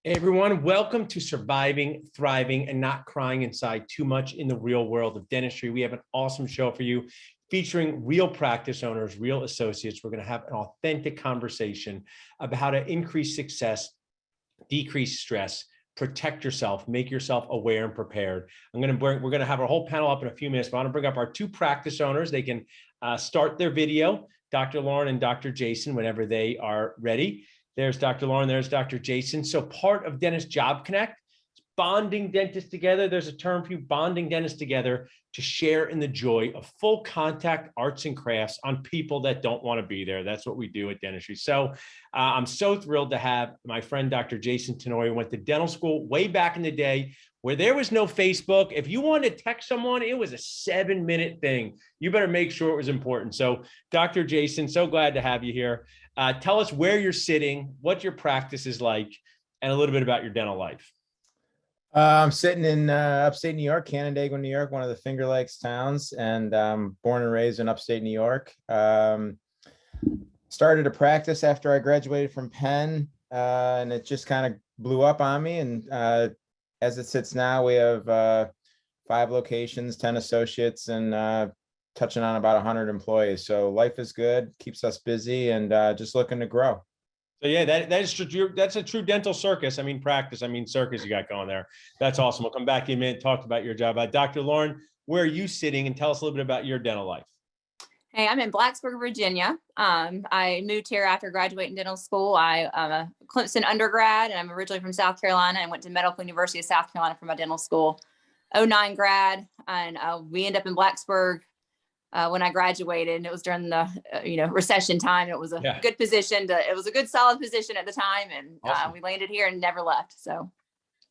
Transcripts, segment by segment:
Hey everyone, welcome to Surviving, Thriving, and Not Crying Inside Too Much in the Real World of Dentistry. We have an awesome show for you featuring real practice owners, real associates. We're going to have an authentic conversation about how to increase success, decrease stress, protect yourself, make yourself aware and prepared. We're going to have our whole panel up in a few minutes, but I want to bring up our two practice owners. They can start their video, Dr. Lauren and Dr. Jason, whenever they are ready. There's Dr. Lauren, there's Dr. Jason. So part of Dentist Job Connect, bonding dentists together. There's a term for you, bonding dentists together to share in the joy of full contact arts and crafts on people that don't want to be there. That's what we do at dentistry. So I'm so thrilled to have my friend, Dr. Jason Tenori, who went to dental school way back in the day where there was no Facebook. If you wanted to text someone, it was a 7-minute thing. You better make sure it was important. So Dr. Jason, so glad to have you here. Tell us where you're sitting, what your practice is like, and a little bit about your dental life. I'm sitting in upstate New York, Canandaigua, New York, one of the Finger Lakes towns, and born and raised in upstate New York. Started a practice after I graduated from Penn, and it just kind of blew up on me. And as it sits now, we have 5 locations, 10 associates, and touching on about 100 employees. So life is good, keeps us busy, and just looking to grow. So yeah, that's a true dental circus. I mean, circus you got going there. That's awesome. We'll come back in a minute and talk about your job. Dr. Lauren, where are you sitting? And tell us a little bit about your dental life. Hey, I'm in Blacksburg, Virginia. I moved here after graduating dental school. I'm a Clemson undergrad, and I'm originally from South Carolina. I went to Medical University of South Carolina for my dental school. 09 grad, and we ended up in Blacksburg when I graduated, and it was during the recession time. It was a good position it was a good solid position at the time, and awesome. We landed here and never left. So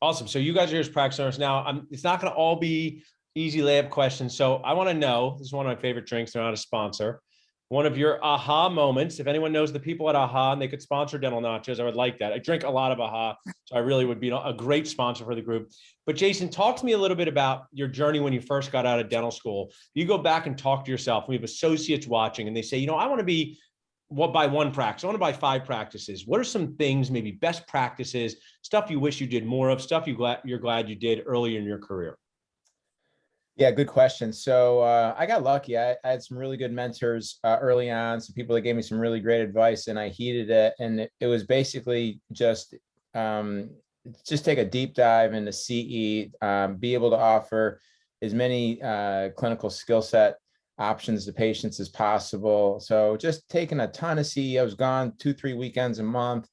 awesome. So you guys are just practice owners now. It's not going to all be easy layup questions. So I want to know, this is one of my favorite drinks. They're not a sponsor. One of your aha moments. If anyone knows the people at AHA and they could sponsor Dental Nachos, I would like that. I drink a lot of AHA, so I really would be a great sponsor for the group. But Jason, talk to me a little bit about your journey when you first got out of dental school. You go back and talk to yourself. We have associates watching and they say, I want to be by one practice. I want to buy 5 practices. What are some things, maybe best practices, stuff you wish you did more of, stuff you're glad you did early in your career? Yeah, good question. So I got lucky. I had some really good mentors early on, some people that gave me some really great advice, and I heeded it. And it was basically just take a deep dive into CE, be able to offer as many clinical skill set options to patients as possible. So just taking a ton of CE. I was gone 2-3 weekends a month.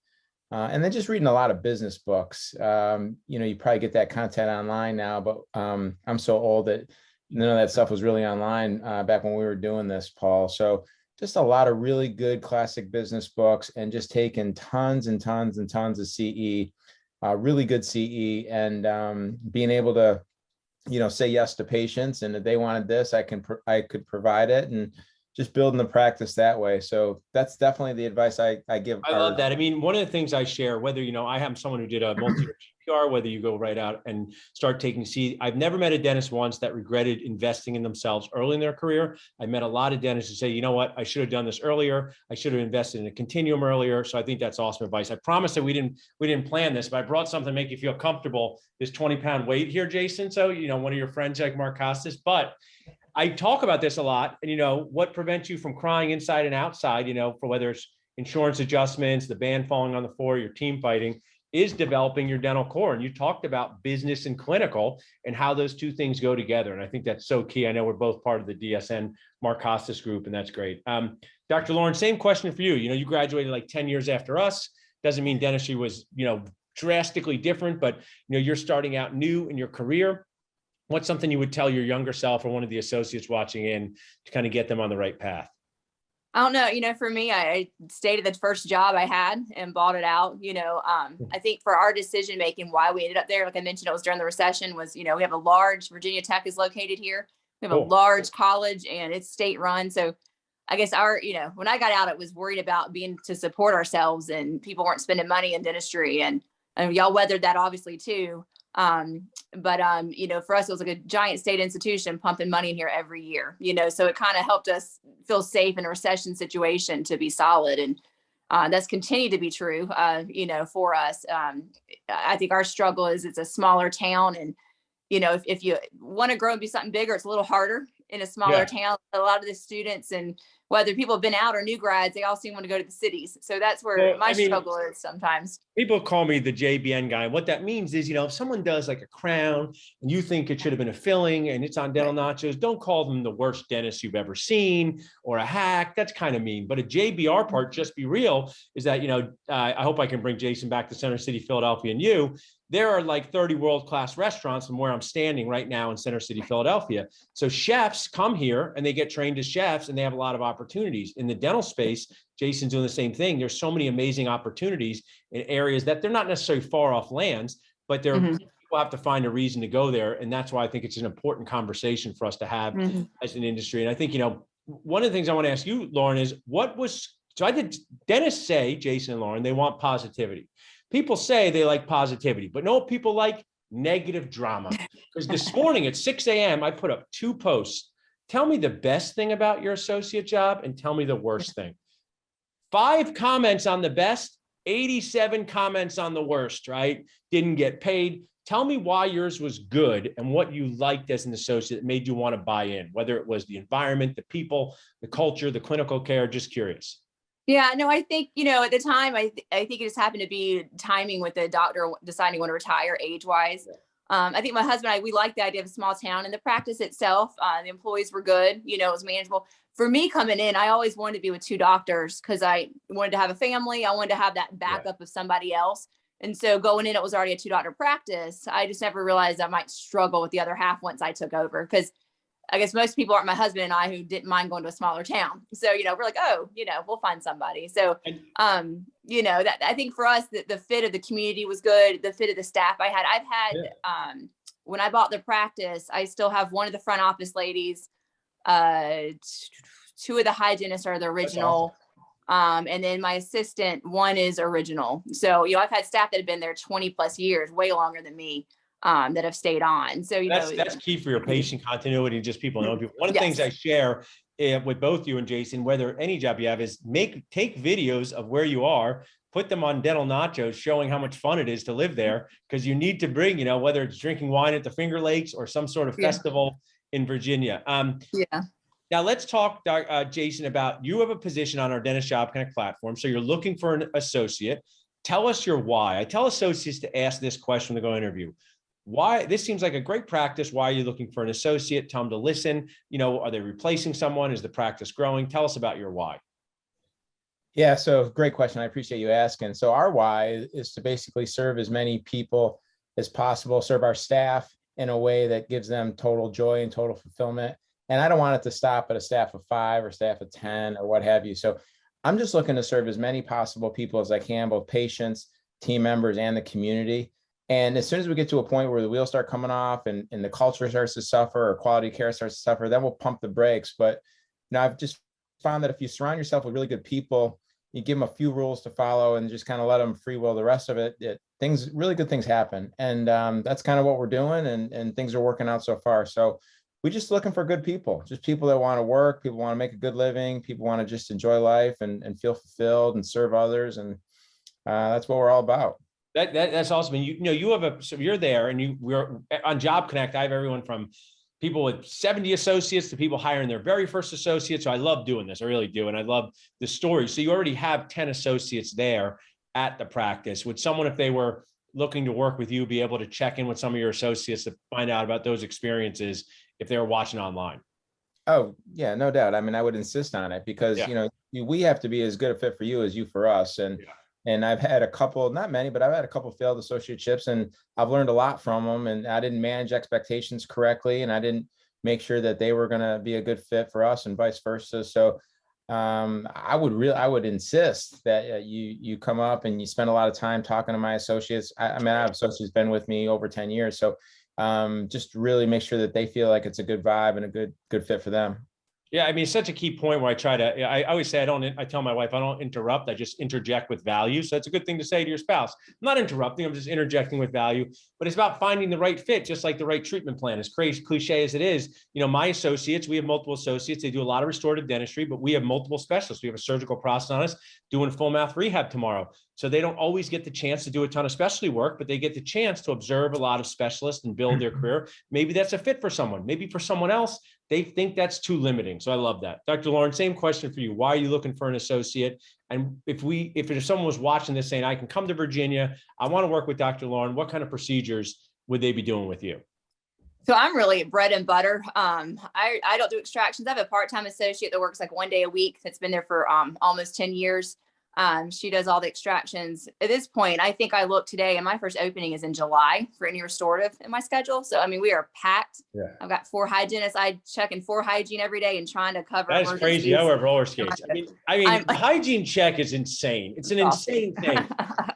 And then just reading a lot of business books. You probably get that content online now, but I'm so old that none of that stuff was really online back when we were doing this, Paul. So just a lot of really good classic business books and just taking tons and tons and tons of CE, really good CE, and being able to, say yes to patients. And if they wanted this, I could provide it, and just building the practice that way. So that's definitely the advice I give. I love that. I mean, one of the things I share, whether, I am someone who did a multi-year GPR, whether you go right out and start taking CE, I've never met a dentist once that regretted investing in themselves early in their career. I met a lot of dentists who say, you know what, I should have done this earlier. I should have invested in a continuum earlier. So I think that's awesome advice. I promise that we didn't plan this, but I brought something to make you feel comfortable. This 20-pound weight here, Jason. So, one of your friends like Mark Costas, but I talk about this a lot, and what prevents you from crying inside and outside, for whether it's insurance adjustments, the band falling on the floor, your team fighting, is developing your dental core. And you talked about business and clinical and how those two things go together. And I think that's so key. I know we're both part of the DSN Mark Costas group, and that's great. Dr. Lauren, same question for you. You graduated like 10 years after us. Doesn't mean dentistry was, drastically different, but, you're starting out new in your career. What's something you would tell your younger self or one of the associates watching in to kind of get them on the right path? I don't know. For me, I stayed at the first job I had and bought it out. I think for our decision making, why we ended up there, like I mentioned, it was during the recession, was, we have a large, Virginia Tech is located here. We have a large college and it's state run. So I guess when I got out, it was worried about being to support ourselves, and people weren't spending money in dentistry, and y'all weathered that obviously too. But for us, it was like a giant state institution pumping money in here every year, so it kind of helped us feel safe in a recession situation to be solid. And That's continued to be true, for us. I think our struggle is it's a smaller town, and if you want to grow and be something bigger, it's a little harder in a smaller town. A lot of the students, and whether people have been out or new grads, they all seem to want to go to the cities. So that's where my struggle is sometimes. People call me the JBN guy. What that means is, if someone does like a crown and you think it should have been a filling and it's on dental nachos, don't call them the worst dentist you've ever seen or a hack. That's kind of mean. But a JBR part, just be real, is that, I hope I can bring Jason back to Center City, Philadelphia, and you. There are like 30 world-class restaurants from where I'm standing right now in Center City, Philadelphia. So chefs come here and they get trained as chefs, and they have a lot of opportunities. In the dental space, Jason's doing the same thing. There's so many amazing opportunities in areas that they're not necessarily far off lands, but people have to find a reason to go there. And that's why I think it's an important conversation for us to have as an industry. And I think, one of the things I want to ask you, Lauren, is so I did dentists say, Jason and Lauren, they want positivity. People say they like positivity, but no, people like negative drama. Because this morning at 6 a.m., I put up 2 posts. Tell me the best thing about your associate job and tell me the worst thing. 5 comments on the best, 87 comments on the worst, right? Didn't get paid. Tell me why yours was good and what you liked as an associate that made you want to buy in, whether it was the environment, the people, the culture, the clinical care. Just curious. Yeah, no, I think, at the time, I think it just happened to be timing with the doctor deciding when to retire age-wise. I think my husband and I, we liked the idea of a small town, and the practice itself, the employees were good, it was manageable. For me coming in, I always wanted to be with 2 doctors because I wanted to have a family. I wanted to have that backup of somebody else. And so going in, it was already a 2-doctor practice. I just never realized I might struggle with the other half once I took over, because I guess most people aren't my husband and I who didn't mind going to a smaller town. So, we're like, oh, we'll find somebody. So, that I think for us, the fit of the community was good. The fit of the staff I've had, when I bought the practice, I still have one of the front office ladies. 2 of the hygienists are the original. Awesome. And then my assistant, 1 is original. So, I've had staff that have been there 20 plus years, way longer than me. That have stayed on. So, that's key for your patient continuity and just people knowing people. One of the things I share with both you and Jason, whether any job you have, is take videos of where you are, put them on Dental Nachos, showing how much fun it is to live there, because you need to bring, whether it's drinking wine at the Finger Lakes or some sort of festival in Virginia. Now let's talk, Jason, about you have a position on our Dentist Job Connect platform. So you're looking for an associate. Tell us your why. I tell associates to ask this question to go interview. Why? This seems like a great practice. Why are you looking for an associate? Tell them to listen. Are they replacing someone? Is the practice growing? Tell us about your why. Yeah, so great question. I appreciate you asking. So our why is to basically serve as many people as possible, serve our staff in a way that gives them total joy and total fulfillment. And I don't want it to stop at a staff of 5 or staff of 10 or what have you. So I'm just looking to serve as many possible people as I can, both patients, team members, and the community. And as soon as we get to a point where the wheels start coming off and the culture starts to suffer or quality care starts to suffer, then we'll pump the brakes. But I've just found that if you surround yourself with really good people, you give them a few rules to follow and just kind of let them free will the rest of it, really good things happen. And that's kind of what we're doing, and things are working out so far. So we're just looking for good people, just people that want to work, people want to make a good living, people want to just enjoy life and feel fulfilled and serve others. And that's what we're all about. That's awesome. And so you're there, and we're on Job Connect. I have everyone from people with 70 associates to people hiring their very first associate. So I love doing this. I really do. And I love the story. So you already have 10 associates there at the practice. Would someone, if they were looking to work with you, be able to check in with some of your associates to find out about those experiences if they were watching online? Oh, yeah, no doubt. I mean, I would insist on it because, we have to be as good a fit for you as you for us. And I've had a couple, not many, but I've had a couple failed associateships, and I've learned a lot from them. And I didn't manage expectations correctly, and I didn't make sure that they were going to be a good fit for us, and vice versa. So I would insist that you come up and you spend a lot of time talking to my associates. I have associates been with me over 10 years. So just really make sure that they feel like it's a good vibe and a good fit for them. Yeah, I mean, it's such a key point where I always say, I tell my wife, I don't interrupt, I just interject with value. So it's a good thing to say to your spouse. I'm not interrupting, I'm just interjecting with value, but it's about finding the right fit, just like the right treatment plan. As crazy cliche as it is, my associates, we have multiple associates, they do a lot of restorative dentistry, but we have multiple specialists. We have a surgical prosthetist doing full mouth rehab tomorrow. So they don't always get the chance to do a ton of specialty work, but they get the chance to observe a lot of specialists and build their career. Maybe that's a fit for someone. Maybe for someone else, they think that's too limiting. So I love that. Dr. Lauren, same question for you. Why are you looking for an associate? And if someone was watching this saying, I can come to Virginia, I want to work with Dr. Lauren, what kind of procedures would they be doing with you? So I'm really bread and butter. I don't do extractions. I have a part-time associate that works like 1 day a week that's been there for almost 10 years. She does all the extractions. At this point, I think I looked today and my first opening is in July for any restorative in my schedule. So, I mean, we are packed. Yeah. I've got 4 hygienists. I check in 4 hygiene every day and trying to cover. That is crazy. I wear roller skates. I mean, hygiene check is insane. It's an insane thing.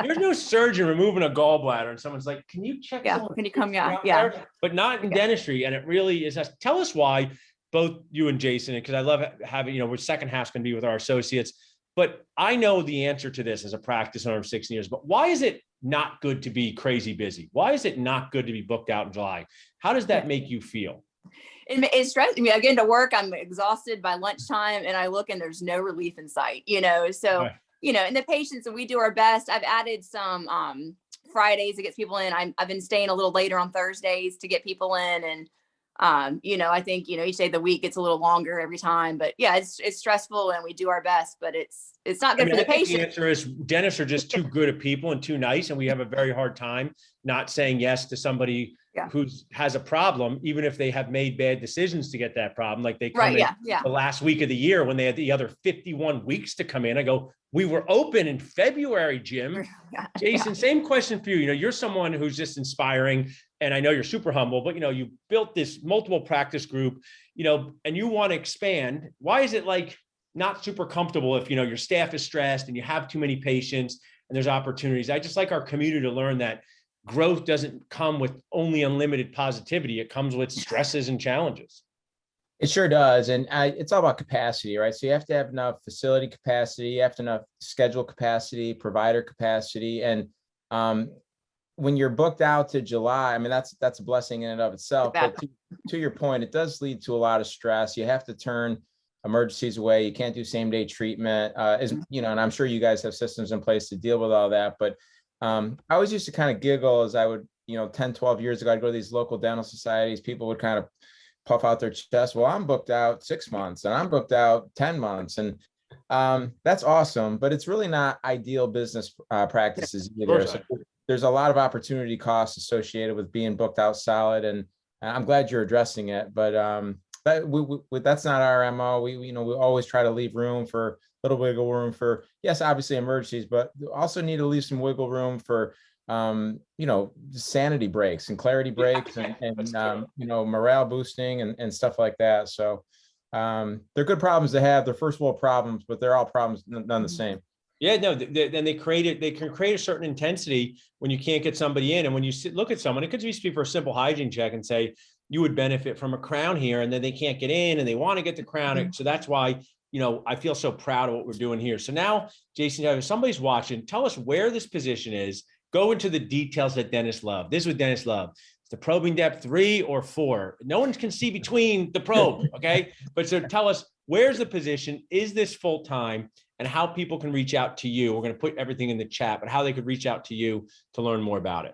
There's no surgeon removing a gallbladder and someone's like, can you check? Yeah. Can you come? Yeah. But not in dentistry. And it really is. Tell us why, both you and Jason, because I love having, we're second half's going to be with our associates. But I know the answer to this as a practice owner of 16 years, but why is it not good to be crazy busy? Why is it not good to be booked out in July? How does that make you feel? It stresses me. I get into work, I'm exhausted by lunchtime and I look and there's no relief in sight, so, right. And the patients, and we do our best. I've added some Fridays to get people in. I've been staying a little later on Thursdays to get people in. And I think, each day of the week gets a little longer every time, but yeah, it's stressful and we do our best, but it's not good for the patient. The answer is dentists are just too good at people and too nice. And we have a very hard time not saying yes to somebody who has a problem, even if they have made bad decisions to get that problem. Like they come in the last week of the year when they had the other 51 weeks to come in. I go, we were open in February, Jim. Jason, same question for you. You're someone who's just inspiring. And I know you're super humble, but you built this multiple practice group, and you want to expand. Why is it like not super comfortable if your staff is stressed and you have too many patients and there's opportunities? I just like our community to learn that growth doesn't come with only unlimited positivity. It comes with stresses and challenges. It sure does. And it's all about capacity, right? So you have to have enough facility capacity, you have to have enough schedule capacity, provider capacity. And when you're booked out to July, I mean, that's a blessing in and of itself. But to your point, it does lead to a lot of stress. You have to turn emergencies away. You can't do same day treatment, and I'm sure you guys have systems in place to deal with all that. But I always used to kind of giggle as I would, 10, 12 years ago, I'd go to these local dental societies. People would kind of puff out their chest. Well, I'm booked out 6 months and I'm booked out 10 months. And that's awesome, but it's really not ideal business practices either. So there's a lot of opportunity costs associated with being booked out solid. And I'm glad you're addressing it, but that's not our MO. We always try to leave room for little wiggle room for, yes, obviously emergencies, but also need to leave some wiggle room for, sanity breaks and clarity breaks and morale boosting and stuff like that. So they're good problems to have. They're first world problems, but they're all problems, none the same. Yeah, no, then they can create a certain intensity when you can't get somebody in. And when you look at someone, it could just be for a simple hygiene check and say, you would benefit from a crown here, and then they can't get in and they want to get the crown. Mm-hmm. So that's why, I feel so proud of what we're doing here. So now, Jason, if somebody's watching, tell us where this position is. Go into the details that dentists love. This is what dentists love. It's the probing depth 3 or 4. No one can see between the probe, okay? But so tell us, where's the position? Is this full-time? And how people can reach out to you. We're going to put everything in the chat, but how they could reach out to you to learn more about it.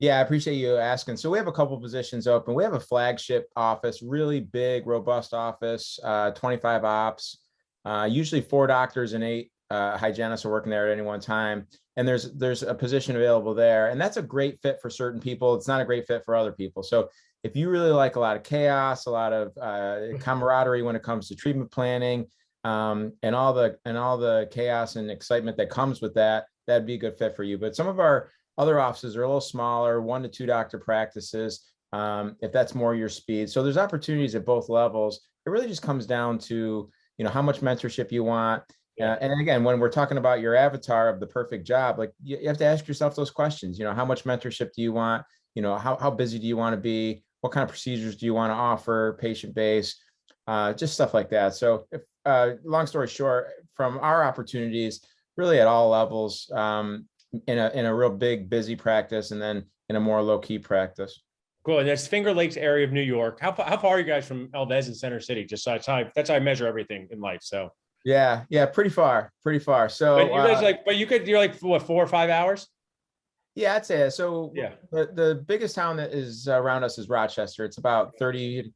Yeah, I appreciate you asking. So we have a couple positions open. We have a flagship office, really big, robust office, 25 ops, usually 4 doctors and 8 hygienists are working there at any one time. And there's a position available there. And that's a great fit for certain people. It's not a great fit for other people. So if you really like a lot of chaos, a lot of camaraderie when it comes to treatment planning, and all the chaos and excitement that comes with that, that'd be a good fit for you. But some of our other offices are a little smaller, 1 to 2 doctor practices, if that's more your speed. So there's opportunities at both levels. It really just comes down to, how much mentorship you want. And again, when we're talking about your avatar of the perfect job, like you have to ask yourself those questions. How much mentorship do you want? How busy do you want to be? What kind of procedures do you want to offer? Patient base. just stuff like that. So if, long story short, from our opportunities, really at all levels, in a real big, busy practice, and then in a more low key practice. Cool. And that's Finger Lakes area of New York. How far are you guys from Elvez and Center City? Just so that's how I measure everything in life. So Yeah, pretty far, pretty far. So but you guys you're like what, 4 or 5 hours? yeah, I'd say that. So Yeah. the biggest town that is around us is Rochester. It's about 30,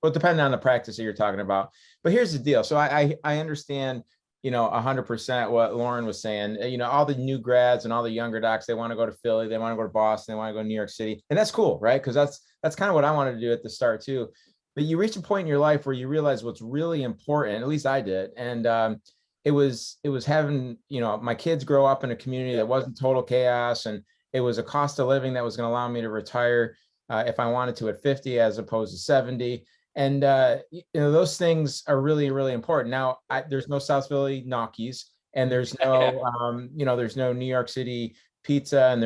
well, depending on the practice that you're talking about. But here's the deal. So I understand, 100% what Lauren was saying. All the new grads and all the younger docs, they want to go to Philly, they want to go to Boston, they want to go to New York City. And that's cool, right? Because that's kind of what I wanted to do at the start too. But you reach a point in your life where you realize what's really important, at least I did. And it was having, my kids grow up in a community that wasn't total chaos, and it was a cost of living that was going to allow me to retire if I wanted to at 50 as opposed to 70. And those things are really, really important. Now, there's no South Philly Knockies, and there's no there's no New York City pizza, and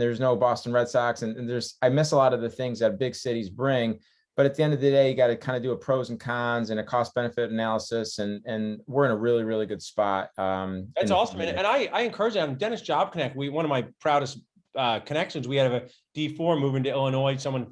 there's no Boston Red Sox, and I miss a lot of the things that big cities bring. But at the end of the day, you got to kind of do a pros and cons and a cost benefit analysis. And we're in a really, really good spot. That's awesome. And I encourage that. Dennis Job Connect, one of my proudest connections, we had a D4 moving to Illinois. Someone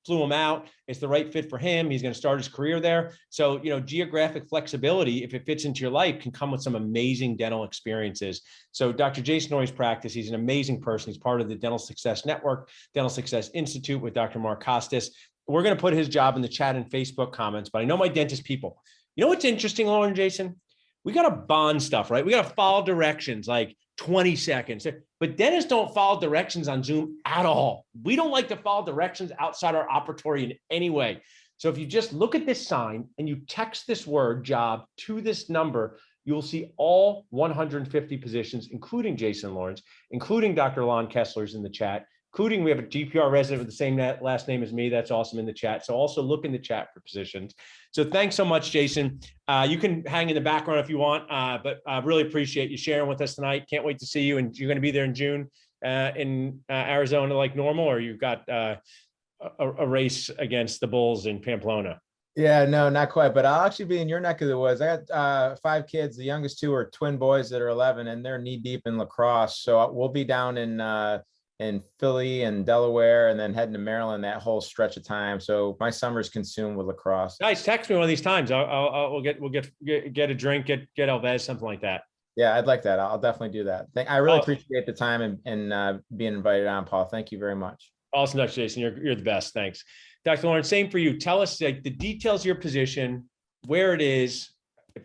flew him out. It's the right fit for him. He's going to start his career there. So, geographic flexibility, if it fits into your life, can come with some amazing dental experiences. So Dr. Jason Noyes practice, he's an amazing person. He's part of the Dental Success Network, Dental Success Institute with Dr. Mark Costas. We're going to put his job in the chat and Facebook comments, but I know my dentist people. You know what's interesting, Lauren and Jason? We got to bond stuff, right? We got to follow directions like 20 seconds. But dentists don't follow directions on Zoom at all. We don't like to follow directions outside our operatory in any way. So if you just look at this sign and you text this word job to this number, you'll see all 150 positions, including Jason Lawrence, including Dr. Lon Kessler's in the chat, including we have a GPR resident with the same last name as me. That's awesome in the chat. So also look in the chat for positions. So thanks so much, Jason. You can hang in the background if you want, but I really appreciate you sharing with us tonight. Can't wait to see you. And you're going to be there in June in Arizona like normal, or you've got a race against the Bulls in Pamplona? Yeah, no, not quite. But I'll actually be in your neck of the woods. I got 5 kids. The youngest 2 are twin boys that are 11, and they're knee deep in lacrosse. So we'll be down in Philly and Delaware, and then heading to Maryland that whole stretch of time. So my summer's consumed with lacrosse. Nice. Text me one of these times. We'll get a drink, get Elvez, something like that. Yeah, I'd like that. I'll definitely do that. I really appreciate the time and being invited on, Paul. Thank you very much. Awesome, Dr. Jason. You're the best. Thanks. Dr. Lawrence, same for you. Tell us the details of your position, where it is,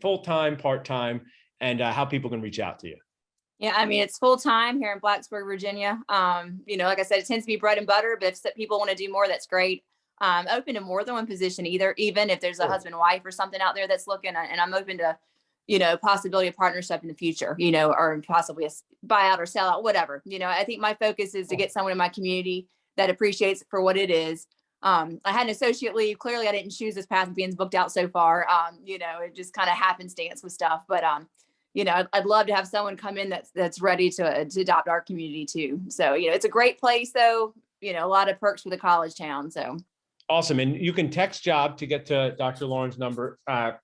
full-time, part-time, and how people can reach out to you. Yeah, I mean, it's full time here in Blacksburg, Virginia. Like I said, it tends to be bread and butter, but if people want to do more, that's great. Open to more than one position even if there's a husband, wife or something out there that's looking, and I'm open to, possibility of partnership in the future, or possibly a buyout or sellout, whatever. I think my focus is to get someone in my community that appreciates it for what it is. I had an associate leave. Clearly I didn't choose this path being booked out so far. It just kind of happenstance with stuff, but I'd love to have someone come in that's ready to adopt our community too. So, it's a great place though, a lot of perks for the college town. So awesome. And you can text job to get to Dr. Lauren's number,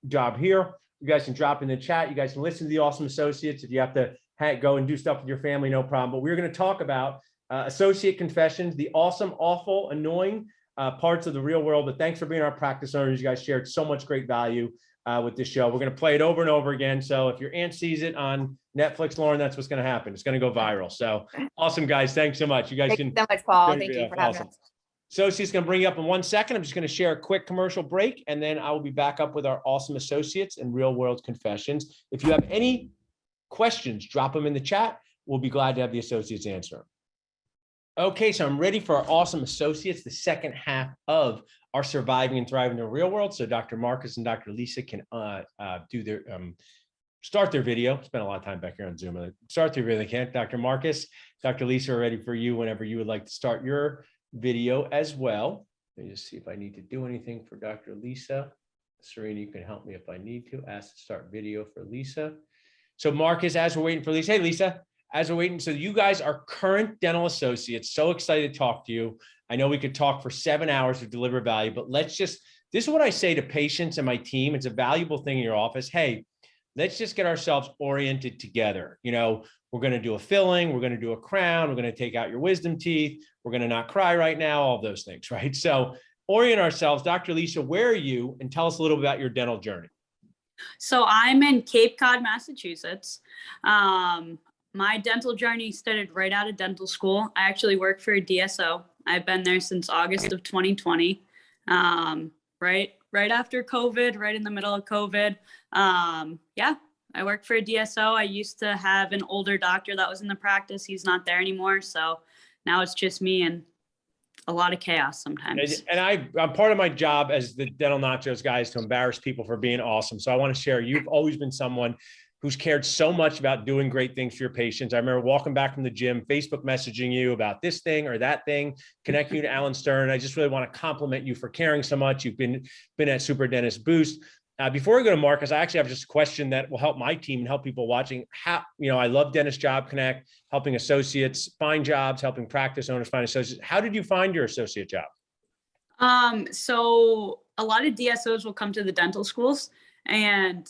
job here. You guys can drop in the chat. You guys can listen to the Awesome Associates. If you have to go and do stuff with your family, no problem. But we're going to talk about associate confessions, the awesome, awful, annoying parts of the real world. But thanks for being our practice owners. You guys shared so much great value with this show. We're going to play it over and over again. So if your aunt sees it on Netflix, Lauren, that's what's going to happen. It's going to go viral. So awesome, guys. Thanks so much. You guys Thank you so much, Paul. Thank you for having us. Associates going to bring you up in 1 second. I'm just going to share a quick commercial break, and then I will be back up with our awesome associates and real world confessions. If you have any questions, drop them in the chat. We'll be glad to have the associates answer them. Okay, so I'm ready for our awesome associates, the second half of our surviving and thriving in the real world. So Dr. Marcus and Dr. Lisa can do their start their video. Spend a lot of time back here on Zoom. Start their video. They can't. Dr. Marcus, Dr. Lisa are ready for you whenever you would like to start your video as well. Let me just see if I need to do anything for Dr. Lisa. Serena, you can help me if I need to. Ask to start video for Lisa. So Marcus, as we're waiting for Lisa. Hey, Lisa. As we're waiting, so you guys are current dental associates. So excited to talk to you. I know we could talk for 7 hours to deliver value, but let's just This is what I say to patients and my team. It's a valuable thing in your office. Hey, let's just get ourselves oriented together. We're going to do a filling, we're going to do a crown, we're going to take out your wisdom teeth, we're going to not cry right now, all those things, right? So orient ourselves. Dr. Lisa, where are you? And tell us a little about your dental journey. So I'm in Cape Cod, Massachusetts. My dental journey started right out of dental school. I actually work for a DSO. I've been there since August of 2020. Right after COVID, right in the middle of COVID. Yeah, I worked for a DSO. I used to have an older doctor that was in the practice. He's not there anymore. So now it's just me and a lot of chaos sometimes. And I'm part of my job as the Dental Nachos guy is to embarrass people for being awesome. So I want to share, you've always been someone who's cared so much about doing great things for your patients. I remember walking back from the gym, Facebook messaging you about this thing or that thing, connecting you to Alan Stern. I just really want to compliment you for caring so much. You've been at Super Dentist Boost. Before we go to Marcus, I actually have just a question that will help my team and help people watching. I love Dentist Job Connect, helping associates find jobs, helping practice owners find associates. How did you find your associate job? So a lot of DSOs will come to the dental schools. And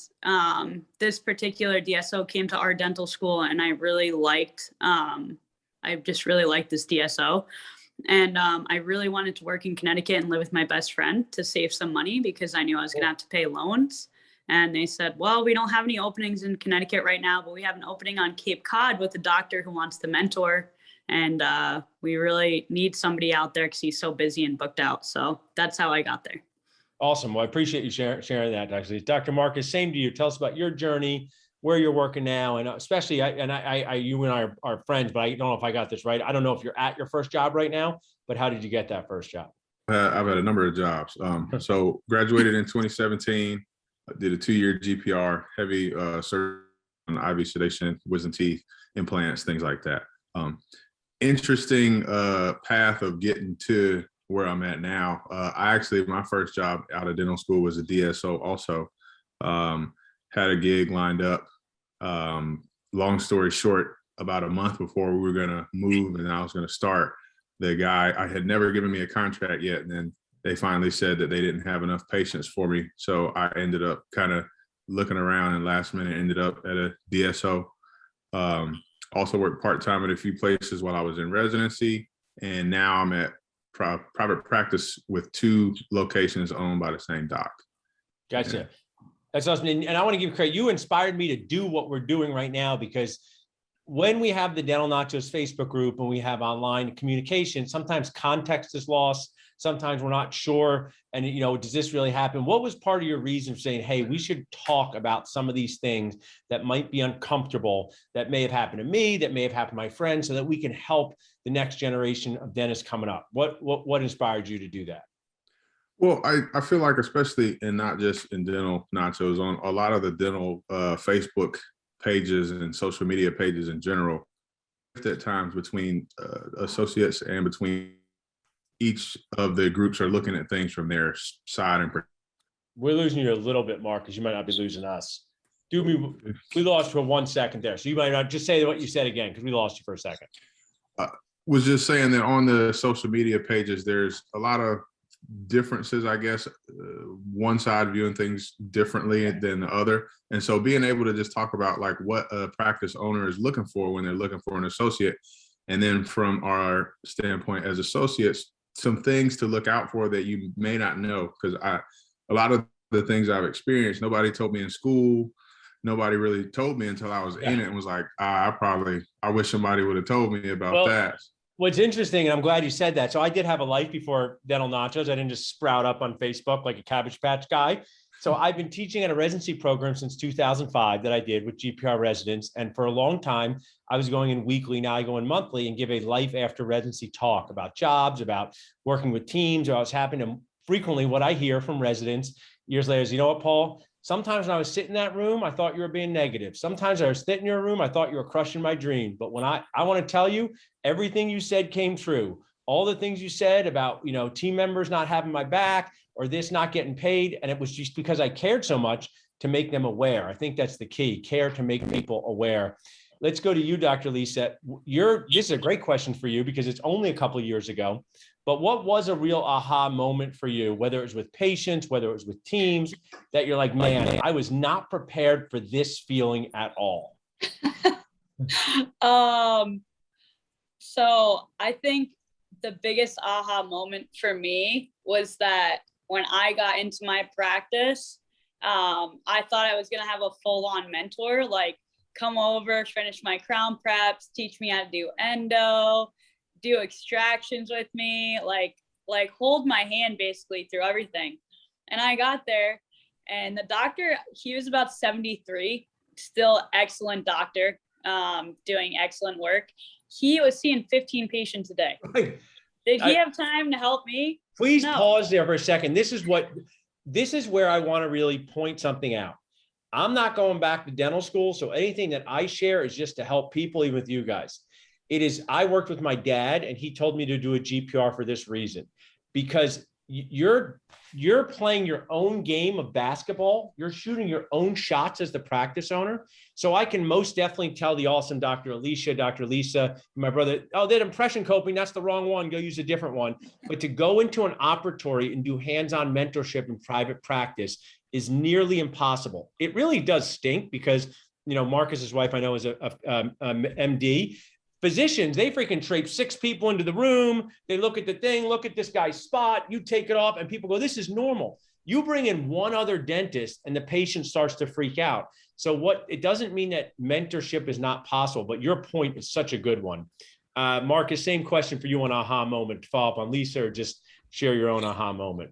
this particular DSO came to our dental school, and I just really liked this DSO. And I really wanted to work in Connecticut and live with my best friend to save some money because I knew I was going to have to pay loans. And they said, well, we don't have any openings in Connecticut right now, but we have an opening on Cape Cod with a doctor who wants to mentor. And we really need somebody out there because he's so busy and booked out. So that's how I got there. Awesome. Well, I appreciate you sharing that, actually. Dr. Marcus, same to you. Tell us about your journey, where you're working now, and especially, you and I are friends, but I don't know if I got this right. I don't know if you're at your first job right now, but how did you get that first job? I've had a number of jobs. So graduated in 2017, did a 2-year GPR, heavy surgery on IV sedation, wisdom teeth, implants, things like that. Interesting path of getting to where I'm at now. My first job out of dental school was a DSO also. Had a gig lined up. Long story short, about a month before we were gonna move and I was gonna start, the guy, I had never given me a contract yet. And then they finally said that they didn't have enough patients for me. So I ended up kind of looking around and last minute ended up at a DSO. Also worked part-time at a few places while I was in residency. And now I'm at private practice with 2 locations owned by the same doc. Gotcha. Yeah. That's awesome. And I want to give credit. You inspired me to do what we're doing right now, because when we have the Dental Nachos Facebook group and we have online communication, sometimes context is lost. Sometimes we're not sure. And, does this really happen? What was part of your reason for saying, hey, we should talk about some of these things that might be uncomfortable, that may have happened to me, that may have happened to my friends, so that we can help the next generation of dentists coming up? What inspired you to do that? Well, I feel like, especially and not just in Dental Nachos, on a lot of the dental Facebook pages and social media pages in general, at times between associates and between each of the groups are looking at things from their side. And we're losing you a little bit, Marcus. You might not be losing us. We lost for 1 second there. So you might not just say what you said again, because we lost you for a second. Was just saying that on the social media pages, there's a lot of differences, I guess, one side viewing things differently than the other. And so being able to just talk about like what a practice owner is looking for when they're looking for an associate. And then from our standpoint as associates, some things to look out for that you may not know. Because a lot of the things I've experienced, nobody told me in school. Nobody really told me until I was in it and was like, I wish somebody would have told me about that. What's interesting, and I'm glad you said that. So I did have a life before Dental Nachos. I didn't just sprout up on Facebook like a Cabbage Patch guy. So I've been teaching at a residency program since 2005 that I did with GPR residents. And for a long time, I was going in weekly. Now I go in monthly and give a life after residency talk about jobs, about working with teams, about what's happening. And frequently what I hear from residents years later is, you know what, Paul? Sometimes when I was sitting in that room, I thought you were being negative. Sometimes I was sitting in your room, I thought you were crushing my dream. But when I want to tell you, everything you said came true. All the things you said about, team members not having my back or this not getting paid. And it was just because I cared so much to make them aware. I think that's the key, care to make people aware. Let's go to you, Dr. Lisa. This is a great question for you because it's only a couple of years ago. but what was a real aha moment for you, whether it was with patients, whether it was with teams, that you're like, man, I was not prepared for this feeling at all? So I think the biggest aha moment for me was that when I got into my practice, I thought I was going to have a full-on mentor, like come over, finish my crown preps, teach me how to do endo, do extractions with me, like hold my hand basically through everything. And I got there, and the doctor, he was about 73, still excellent doctor, doing excellent work. He was seeing 15 patients a day. Did he have time to help me? Please No. pause there for a second. This is where I want to really point something out. I'm not going back to dental school, so anything that I share is just to help people, even with you guys. I worked with my dad, and he told me to do a GPR for this reason, because you're playing your own game of basketball. You're shooting your own shots as the practice owner. So I can most definitely tell the awesome Dr. Alicia, Dr. Lisa, my brother, oh, that impression coping, that's the wrong one. Go use a different one. But to go into an operatory and do hands-on mentorship in private practice is nearly impossible. It really does stink because, Marcus's wife, I know, is a MD. Physicians, they freaking trape 6 people into the room. They look at the thing, look at this guy's spot, you take it off, and people go, this is normal. You bring in one other dentist and the patient starts to freak out. So it doesn't mean that mentorship is not possible, but your point is such a good one. Marcus, same question for you on aha moment to follow up on Lisa, or just share your own aha moment.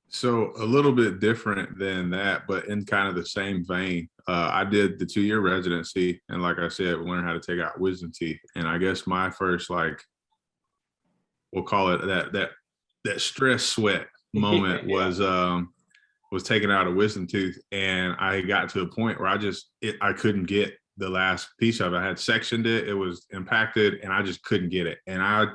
So a little bit different than that, but in kind of the same vein. I did the 2-year residency, and like I said, we learned how to take out wisdom teeth. And I guess my first, we'll call it that stress sweat moment was taking out a wisdom tooth, and I got to a point where I couldn't get the last piece of it. I had sectioned it, it was impacted, and I just couldn't get it. And I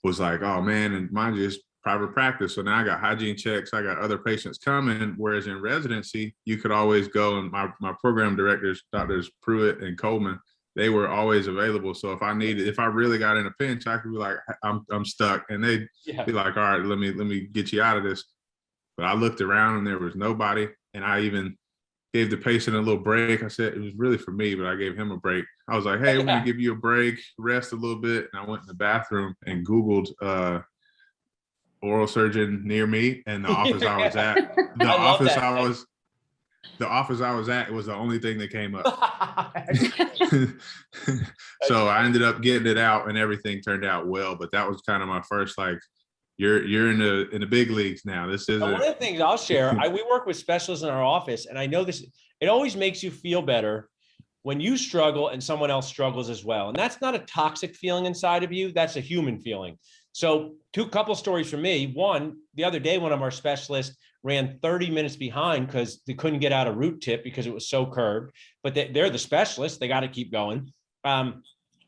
was like, oh man, and mine just private practice. So now I got hygiene checks, I got other patients coming. Whereas in residency, you could always go, and my program directors, Doctors Pruitt and Coleman, they were always available. So if I really got in a pinch, I could be like, I'm stuck. And they'd be like, all right, let me get you out of this. But I looked around and there was nobody. And I even gave the patient a little break. I said, it was really for me, but I gave him a break. I was like, hey, we're gonna give you a break, rest a little bit. And I went in the bathroom and Googled oral surgeon near me, and the office I was at, the office I was at was the only thing that came up. So I ended up getting it out, and everything turned out well. But that was kind of my first, you're in the big leagues now. This is one of the things I'll share. We work with specialists in our office, and I know this. It always makes you feel better when you struggle and someone else struggles as well. And that's not a toxic feeling inside of you. That's a human feeling. So couple stories from me. One, the other day, one of our specialists ran 30 minutes behind because they couldn't get out a root tip because it was so curved, but they're the specialists. They got to keep going.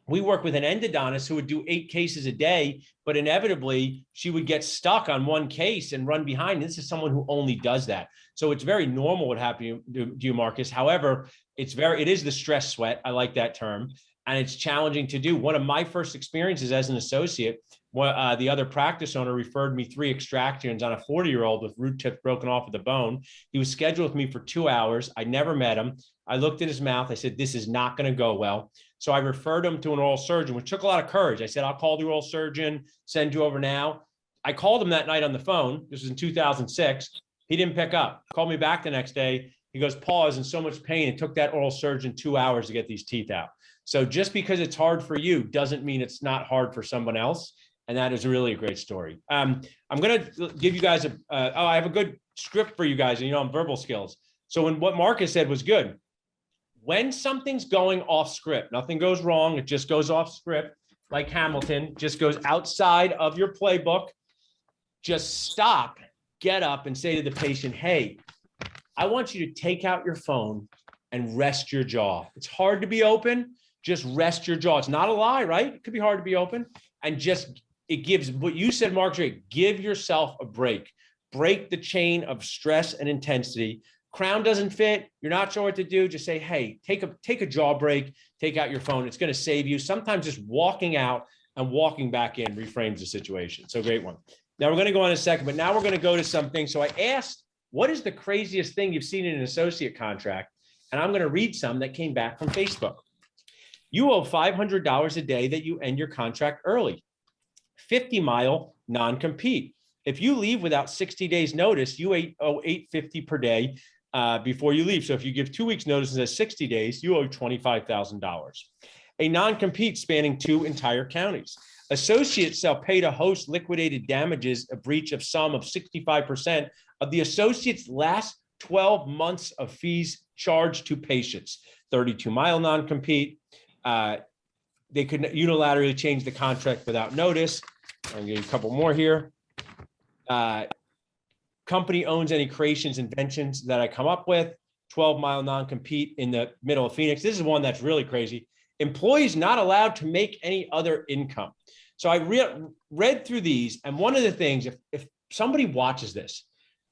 We work with an endodontist who would do 8 cases a day, but inevitably she would get stuck on one case and run behind. This is someone who only does that. So it's very normal what happened to you, Marcus. However, it is the stress sweat. I like that term. And it's challenging to do. One of my first experiences as an associate, the other practice owner referred me 3 extractions on a 40-year-old with root tips broken off of the bone. He was scheduled with me for 2 hours. I never met him. I looked at his mouth. I said, this is not going to go well. So I referred him to an oral surgeon, which took a lot of courage. I said, I'll call the oral surgeon, send you over now. I called him that night on the phone. This was in 2006. He didn't pick up. Called me back the next day. He goes, Paul, I was in so much pain. It took that oral surgeon 2 hours to get these teeth out. So just because it's hard for you doesn't mean it's not hard for someone else. And that is really a great story. I'm going to give you guys I have a good script for you guys, and on verbal skills. So what Marcus said was good. When something's going off script, nothing goes wrong. It just goes off script, like Hamilton, just goes outside of your playbook. Just stop, get up, and say to the patient, hey, I want you to take out your phone and rest your jaw. It's hard to be open. Just rest your jaw. It's not a lie, right? It could be hard to be open. And it gives what you said, Mark, give yourself a break. Break the chain of stress and intensity. Crown doesn't fit. You're not sure what to do. Just say, hey, take a jaw break, take out your phone. It's going to save you. Sometimes just walking out and walking back in reframes the situation. So great one. Now we're going to go on a second, but now we're going to go to something. So I asked, what is the craziest thing you've seen in an associate contract? And I'm going to read some that came back from Facebook. You owe $500 a day that you end your contract early. 50-mile non-compete. If you leave without 60 days notice, you owe $850 per day before you leave. So if you give 2 weeks notice and says 60 days, you owe $25,000. A non-compete spanning 2 entire counties. Associates shall pay to host liquidated damages, a breach of sum of 65% of the associate's last 12 months of fees charged to patients. 32-mile non-compete. They could unilaterally change the contract without notice. I'll give you a couple more here. Company owns any creations, inventions that I come up with. 12-mile non-compete in the middle of Phoenix. This is one that's really crazy. Employees not allowed to make any other income. So I read through these, and one of the things, if somebody watches this,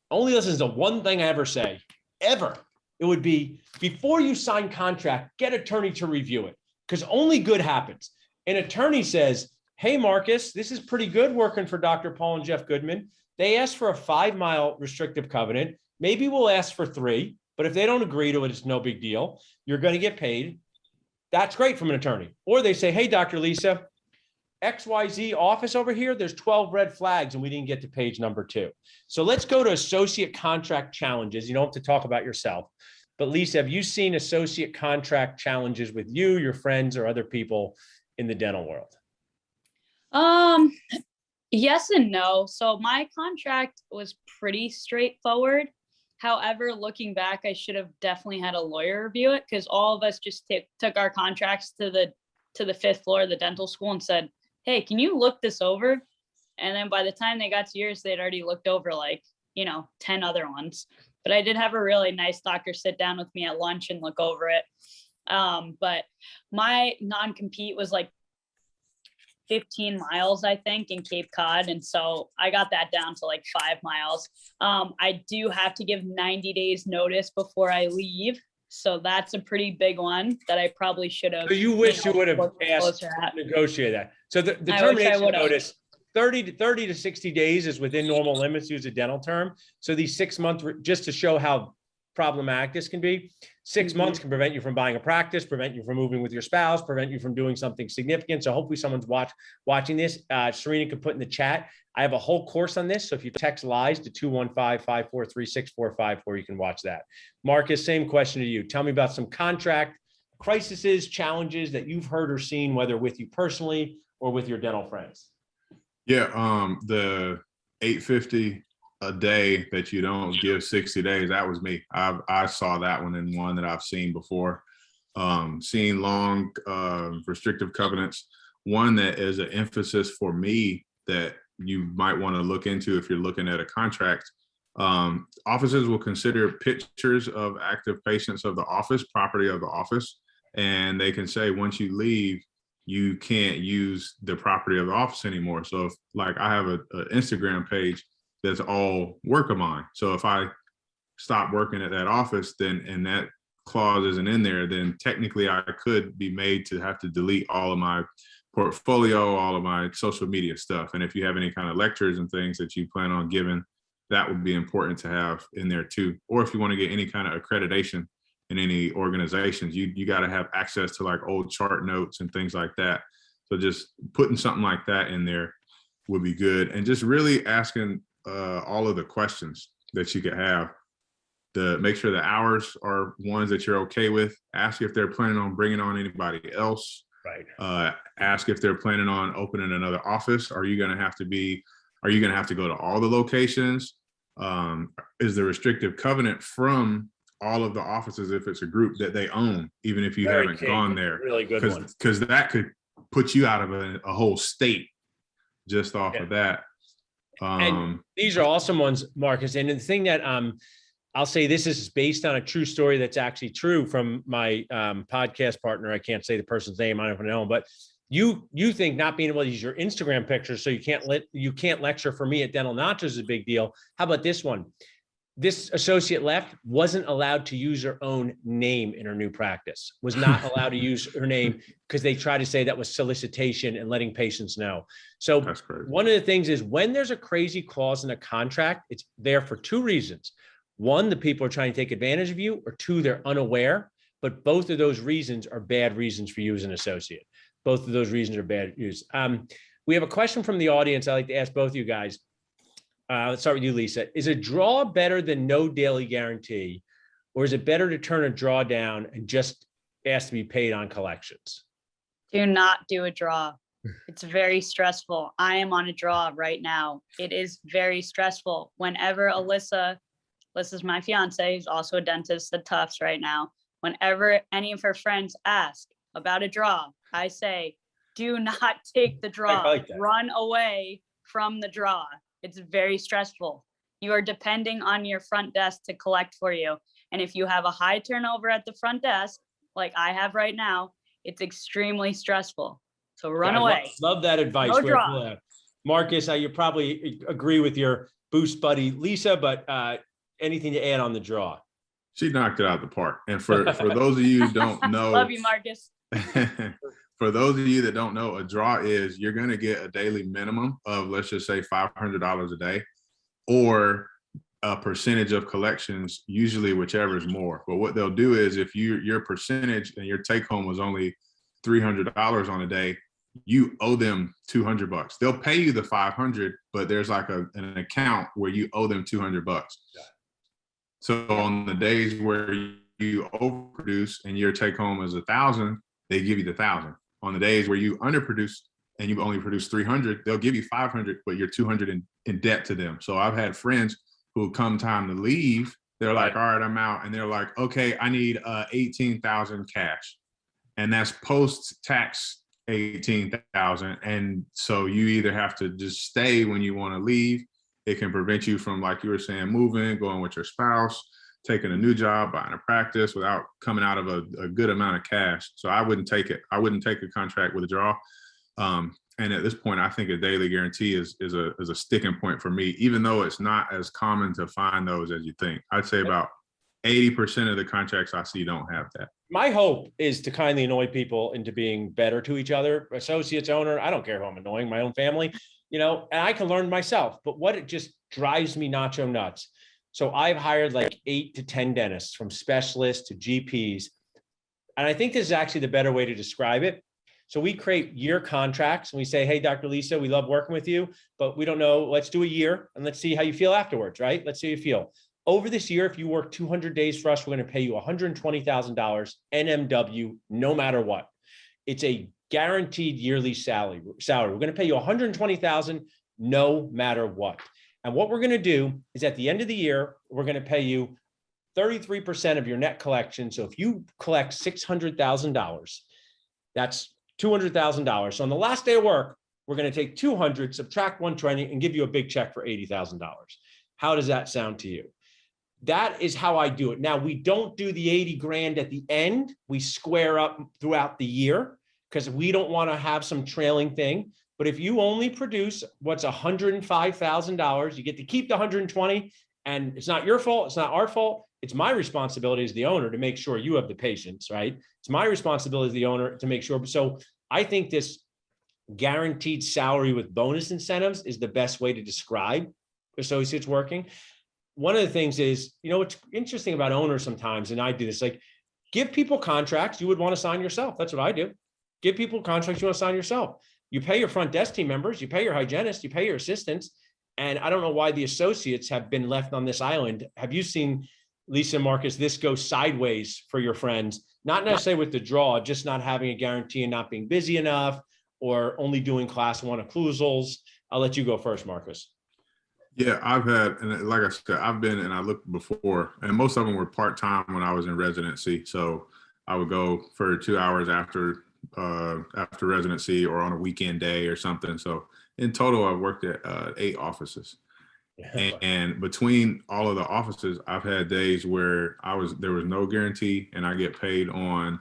only listens to one thing I ever say, ever, it would be, before you sign contract, get attorney to review it, because only good happens. An attorney says, hey, Marcus, this is pretty good working for Dr. Paul and Jeff Goodman. They asked for a 5-mile restrictive covenant. Maybe we'll ask for 3, but if they don't agree to it, it's no big deal. You're going to get paid. That's great from an attorney. Or they say, hey, Dr. Lisa, XYZ office over here, there's 12 red flags and we didn't get to page number 2. So let's go to associate contract challenges. You don't have to talk about yourself. But Lisa, have you seen associate contract challenges with you, your friends, or other people in the dental world? Yes and no. So my contract was pretty straightforward. However, looking back, I should have definitely had a lawyer review it, because all of us just took our contracts to the 5th floor of the dental school and said, hey, can you look this over? And then by the time they got to yours, they'd already looked over 10 other ones. But I did have a really nice doctor sit down with me at lunch and look over it. But my non-compete was 15 miles, I think, in Cape Cod. And so I got that down to 5 miles. I do have to give 90 days notice before I leave. So that's a pretty big one that I probably should have. So you wish you would have asked to negotiate that. So the termination notice, 30 to 60 days is within normal limits, use a dental term. So these 6 months, just to show how problematic this can be, 6 months can prevent you from buying a practice, prevent you from moving with your spouse, prevent you from doing something significant. So hopefully someone's watching this. Serena could put in the chat, I have a whole course on this. So if you text LIES to 215-543-6454, you can watch that. Marcus, same question to you. Tell me about some contract crises, challenges that you've heard or seen, whether with you personally or with your dental friends. Yeah, the $850 a day that you don't give 60 days, that was me. I saw that one in one that I've seen before. Seeing long restrictive covenants. One that is an emphasis for me that you might want to look into if you're looking at a contract. Offices will consider pictures of active patients of the office, property of the office, and they can say once you leave, you can't use the property of the office anymore. So if I have an Instagram page that's all work of mine. So if I stop working at that office, then, and that clause isn't in there, then technically I could be made to have to delete all of my portfolio, all of my social media stuff. And if you have any kind of lectures and things that you plan on giving, that would be important to have in there too. Or if you want to get any kind of accreditation in any organizations, you got to have access to old chart notes and things like that. So just putting something like that in there would be good. And just really asking all of the questions that you could have to make sure the hours are ones that you're okay with. Ask if they're planning on bringing on anybody else. Right. Ask if they're planning on opening another office. Are you going to have to go to all the locations? Is the restrictive covenant from all of the offices if it's a group that they own, even if you haven't gone there? Really good one. Because that could put you out of a whole state just off of that. And these are awesome ones, Marcus. And the thing that I'll say, this is based on a true story that's actually true from my podcast partner. I can't say the person's name, I don't know, but you think not being able to use your Instagram pictures, so you can't lecture for me at Dental Nachos is a big deal. How about this one? this associate left, wasn't allowed to use her own name in her new practice, was not allowed to use her name because they try to say that was solicitation and letting patients know. So That's crazy. one of the things is when there's a crazy clause in a contract, it's there for two reasons. One, the people are trying to take advantage of you, or two, they're unaware. But both of those reasons are bad reasons for you as an associate. Both of those reasons are bad use. We have a question from the audience I'd like to ask both of you guys. Let's start with you, Lisa. Is a draw better than no daily guarantee, or is it better to turn a draw down and just ask to be paid on collections? Do not do a draw. It's very stressful. I am on a draw right now. It is very stressful. Whenever Alyssa's my fiance, who's also a dentist at Tufts right now. Whenever any of her friends ask about a draw, I say, do not take the draw. like that. Run away from the draw. It's very stressful. You are depending on your front desk to collect for you. And if you have a high turnover at the front desk, like I have right now, it's extremely stressful. So run Yeah, away. Love that advice. No draw. Marcus, you probably agree with your boost buddy, Lisa, but anything to add on the draw? She knocked it out the park. And for those of you who don't know, Love you, Marcus. For those of you that don't know, a draw is you're going to get a daily minimum of, let's just say, $500 a day, or a percentage of collections, usually whichever is more. But what they'll do is if your percentage and your take home was only $300 on a day, you owe them $200. They'll pay you the 500, but there's like an account where you owe them $200. Yeah. So on the days where you overproduce and your take home is 1,000, they give you the 1,000. On the days where you underproduce and you only produce 300, they'll give you 500, but you're 200 in debt to them. So I've had friends who come time to leave, they're like, all right, I'm out. And they're like, okay, I need 18,000 cash. And that's post-tax 18,000. And so you either have to just stay when you want to leave. It can prevent you from, like you were saying, moving, going with your spouse, taking a new job, buying a practice without coming out of a good amount of cash. So I wouldn't take it. I wouldn't take a contract with a draw. And at this point, I think a daily guarantee is a sticking point for me, even though it's not as common to find those as you think. I'd say about 80% of the contracts I see don't have that. My hope is to kindly annoy people into being better to each other. Associates, owner, I don't care who I'm annoying, my own family, and I can learn myself. But what it just drives me nacho nuts. So I've hired like 8 to 10 dentists, from specialists to GPs. And I think this is actually the better way to describe it. So we create year contracts and we say, hey, Dr. Lisa, we love working with you, but we don't know, let's do a year and let's see how you feel afterwards, right? Let's see how you feel. Over this year, if you work 200 days for us, we're going to pay you $120,000 NMW, no matter what. It's a guaranteed yearly salary. We're going to pay you $120,000 no matter what. And what we're going to do is at the end of the year, we're going to pay you 33% of your net collection. So if you collect $600,000, that's $200,000. So on the last day of work, we're going to take 200, subtract 120, and give you a big check for $80,000. How does that sound to you? That is how I do it. Now, we don't do the 80 grand at the end. We square up throughout the year because we don't want to have some trailing thing. But if you only produce what's $105,000, you get to keep the 120, and it's not your fault. It's not our fault. It's my responsibility as the owner to make sure you have the patience, right? It's my responsibility as the owner to make sure. So I think this guaranteed salary with bonus incentives is the best way to describe associates working. One of the things is, what's interesting about owners sometimes, and I do this, like give people contracts you would want to sign yourself. That's what I do. Give people contracts you want to sign yourself. You pay your front desk team members, you pay your hygienists, you pay your assistants. And I don't know why the associates have been left on this island. Have you seen, Lisa and Marcus, this go sideways for your friends? Not necessarily with the draw, just not having a guarantee and not being busy enough, or only doing class 1 occlusals. I'll let you go first, Marcus. Yeah, I've had, and like I said, I've been, and I looked before, and most of them were part-time when I was in residency. So I would go for 2 hours after residency or on a weekend day or something. So in total, I've worked at 8 offices. And between all of the offices, I've had days where there was no guarantee and I get paid on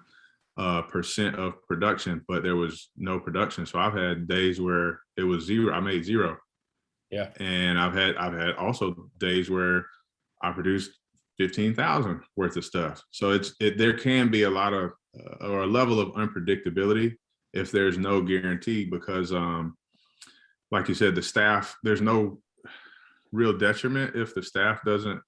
percent of production, but there was no production. So I've had days where it was zero. I made zero. Yeah. And I've had also days where I produced 15,000 worth of stuff. So there can be a lot of or a level of unpredictability if there's no guarantee, because like you said, the staff, there's no real detriment if the staff doesn't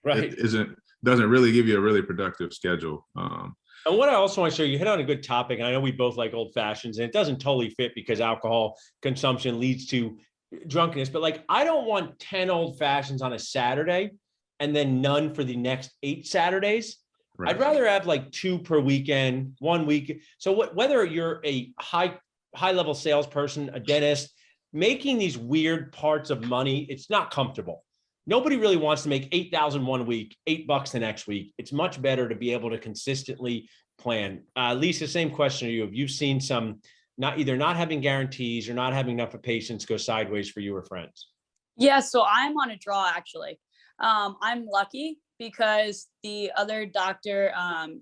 really give you a really productive schedule. And what I also want to show you, hit on a good topic. And I know we both like old fashions, and it doesn't totally fit because alcohol consumption leads to drunkenness. But like, I don't want 10 old fashions on a Saturday and then none for the next 8 Saturdays. Right. I'd rather have like 2 per weekend, 1 week. So whether you're a high level salesperson, a dentist, making these weird parts of money, it's not comfortable. Nobody really wants to make 8,000 one week, $8 the next week. It's much better to be able to consistently plan. Lisa, same question to you. Have you seen some not having guarantees or not having enough of patients go sideways for you or friends? Yeah, so I'm on a draw actually. I'm lucky because the other doctor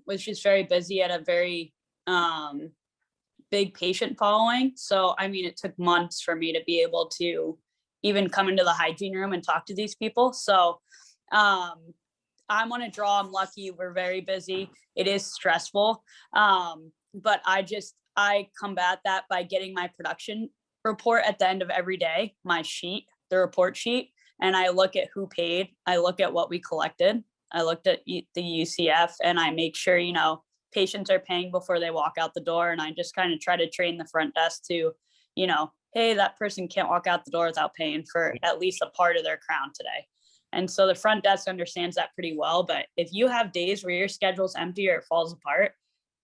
was just very busy at a very big patient following. So, I mean, it took months for me to be able to even come into the hygiene room and talk to these people. So I'm on a draw. I'm lucky. We're very busy. It is stressful. But I combat that by getting my production report at the end of every day, my sheet, the report sheet, and I look at who paid. I look at what we collected. I looked at the UCF, and I make sure, patients are paying before they walk out the door. And I just kind of try to train the front desk to, hey, that person can't walk out the door without paying for at least a part of their crown today. And so the front desk understands that pretty well. But if you have days where your schedule's empty or it falls apart,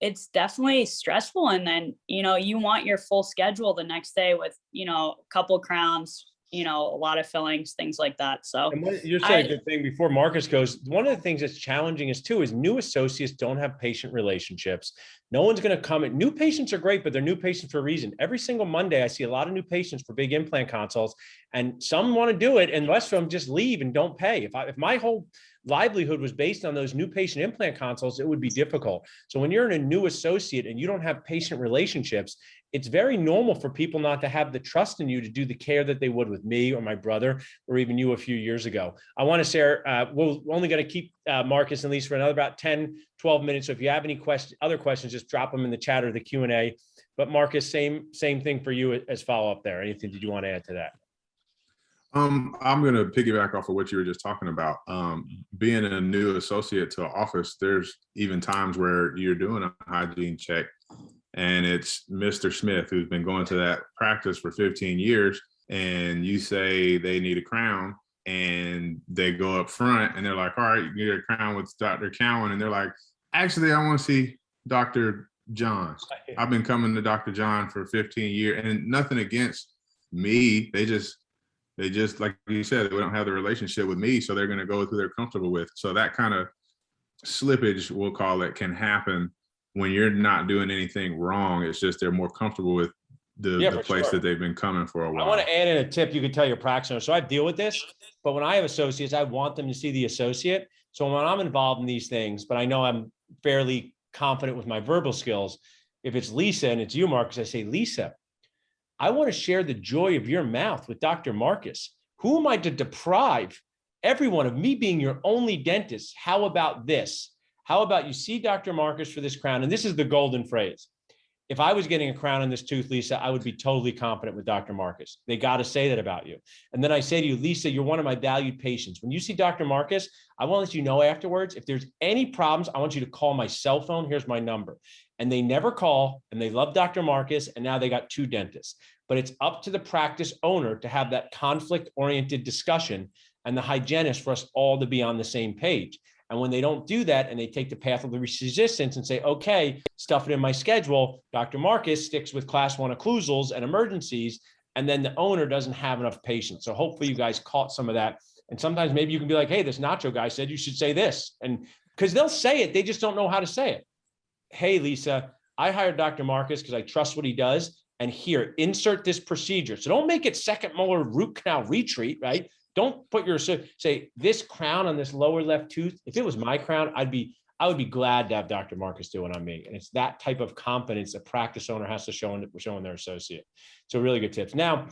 it's definitely stressful. And then, you want your full schedule the next day with, a couple crowns, a lot of fillings, things like that. So you're saying a good thing before Marcus goes. One of the things that's challenging is new associates don't have patient relationships. No one's going to come. New patients are great, but they're new patients for a reason. Every single Monday, I see a lot of new patients for big implant consults, and some want to do it, and the rest of them just leave and don't pay. If my whole livelihood was based on those new patient implant consults, it would be difficult. So when you're in a new associate and you don't have patient relationships, it's very normal for people not to have the trust in you to do the care that they would with me or my brother or even you a few years ago. I want to share, we're only going to keep Marcus and Lisa for another about 10, 12 minutes. So if you have any other questions, just drop them in the chat or the Q&A. But Marcus, same thing for you as follow-up there. Anything did you want to add to that? I'm going to piggyback off of what you were just talking about. Being a new associate to an office, there's even times where you're doing a hygiene check and it's Mr. Smith who's been going to that practice for 15 years, and you say they need a crown, and they go up front and they're like, all right, you get a crown with Dr. Cowan. And they're like, actually, I want to see Dr. John. I've been coming to Dr. John for 15 years, and nothing against me. They just, like you said, they don't have the relationship with me, so they're going to go with who they're comfortable with. So that kind of slippage, we'll call it, can happen when you're not doing anything wrong. It's just they're more comfortable with the place that they've been coming for a while. I want to add in a tip you could tell your practice owner. So I deal with this, but when I have associates, I want them to see the associate. So when I'm involved in these things, but I know I'm fairly confident with my verbal skills, if it's Lisa and it's you, Marcus, I say, Lisa, I want to share the joy of your mouth with Dr. Marcus. Who am I to deprive everyone of me being your only dentist? How about this? How about you see Dr. Marcus for this crown? And this is the golden phrase. If I was getting a crown on this tooth, Lisa, I would be totally confident with Dr. Marcus. They got to say that about you. And then I say to you, Lisa, you're one of my valued patients. When you see Dr. Marcus, I want to let you know afterwards, if there's any problems, I want you to call my cell phone. Here's my number. And they never call, and they love Dr. Marcus, and now they got 2 dentists. But it's up to the practice owner to have that conflict-oriented discussion and the hygienist for us all to be on the same page. And when they don't do that and they take the path of the resistance and say, okay, stuff it in my schedule, Dr. Marcus sticks with class 1 occlusals and emergencies, and then the owner doesn't have enough patience. So hopefully you guys caught some of that. And sometimes maybe you can be like, hey, this Nacho guy said you should say this. And because they'll say it, they just don't know how to say it. Hey, Lisa, I hired Dr. Marcus because I trust what he does. And here, insert this procedure. So don't make it second molar root canal retreat, right? Don't put your, say this crown on this lower left tooth. If it was my crown, I would be glad to have Dr. Marcus do it on me. And it's that type of confidence a practice owner has to show in their associate. So really good tips. Now,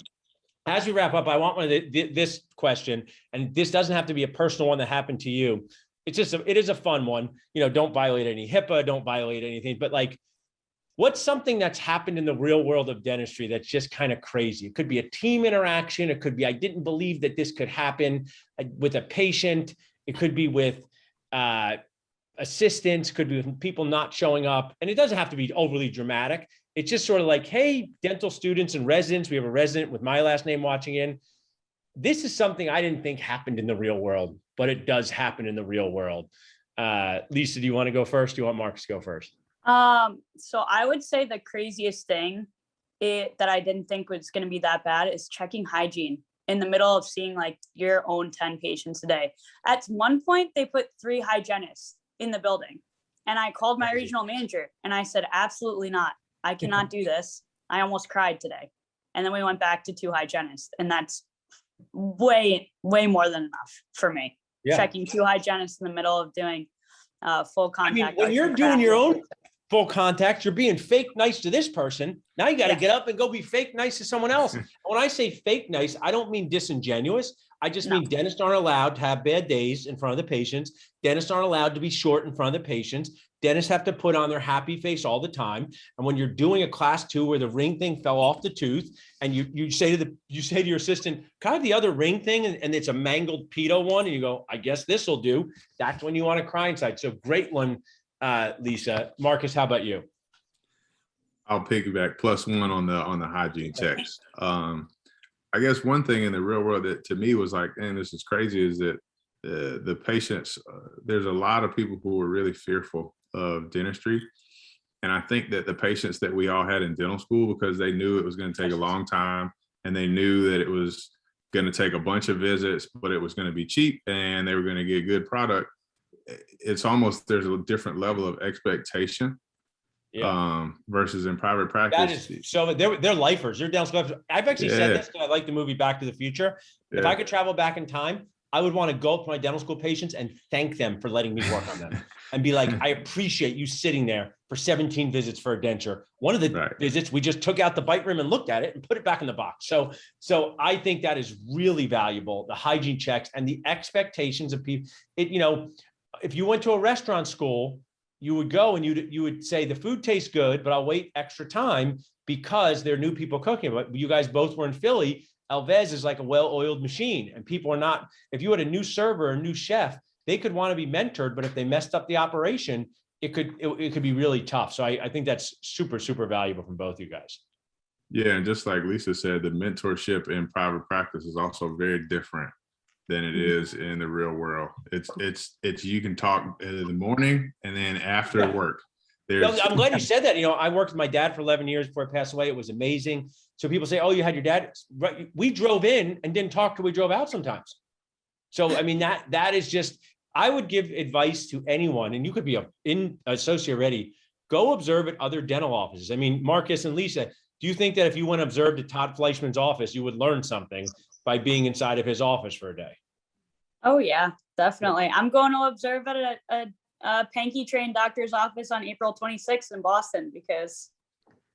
As we wrap up, I want this question, and this doesn't have to be a personal one that happened to you. It's just, it is a fun one. Don't violate any HIPAA, don't violate anything, but like, what's something that's happened in the real world of dentistry that's just kind of crazy? It could be a team interaction. It could be, I didn't believe that this could happen with a patient. It could be with assistants, could be with people not showing up. And it doesn't have to be overly dramatic. It's just sort of like, hey, dental students and residents, we have a resident with my last name watching in. This is something I didn't think happened in the real world, but it does happen in the real world. Lisa, do you want to go first? Do you want Marcus to go first? So I would say the craziest thing that I didn't think was going to be that bad is checking hygiene in the middle of seeing like your own 10 patients a day. At one point, they put 3 hygienists in the building, and I called my regional manager and I said, absolutely not. I cannot do this. I almost cried today. And then we went back to 2 hygienists, and that's way more than enough for me. Yeah. Checking 2 hygienists in the middle of doing full contact. When you're doing your own full contact, you're being fake nice to this person. Now you got to get up and go be fake nice to someone else. When I say fake nice, I don't mean disingenuous. I just mean dentists aren't allowed to have bad days in front of the patients. Dentists aren't allowed to be short in front of the patients. Dentists have to put on their happy face all the time. And when you're doing a class 2 where the ring thing fell off the tooth, and you say to your assistant, "Can I have the other ring thing?" and it's a mangled pedo one, and you go, "I guess this will do." That's when you want to cry inside. So great one, Lisa. Marcus, how about you? I'll piggyback +1 on the hygiene checks. I guess one thing in the real world that to me was like, man, this is crazy, is that the patients, there's a lot of people who were really fearful of dentistry. And I think that the patients that we all had in dental school, because they knew it was going to take a long time, and they knew that it was going to take a bunch of visits, but it was going to be cheap and they were going to get good product. It's almost, there's a different level of expectation. Versus in private practice. That is, so they're lifers. They're dental school. I've actually said this, because I like the movie Back to the Future. If I could travel back in time, I would want to go up to my dental school patients and thank them for letting me work on them, and be like, I appreciate you sitting there for 17 visits for a denture. One of the visits, we just took out the bite rim and looked at it and put it back in the box. So I think that is really valuable. The hygiene checks and the expectations of people. If you went to a restaurant school, you would go and you would say, the food tastes good, but I'll wait extra time because there are new people cooking. But you guys both were in Philly. Alves is like a well-oiled machine, and people are not. If you had a new server, a new chef, they could want to be mentored, but if they messed up the operation, it could be really tough. So I think that's super, super valuable from both you guys. Yeah, and just like Lisa said, the mentorship in private practice is also very different than it is in the real world. It's you can talk in the morning and then after work. I'm glad you said that. I worked with my dad for 11 years before he passed away. It was amazing. So people say, "Oh, you had your dad." Right. We drove in and didn't talk till we drove out sometimes. So, I mean, that is just, I would give advice to anyone, and you could be an associate already, go observe at other dental offices. I mean, Marcus and Lisa, do you think that if you went observed at Todd Fleischman's office, you would learn something by being inside of his office for a day? Oh yeah, definitely. I'm going to observe at a Pankey trained doctor's office on April 26th in Boston, because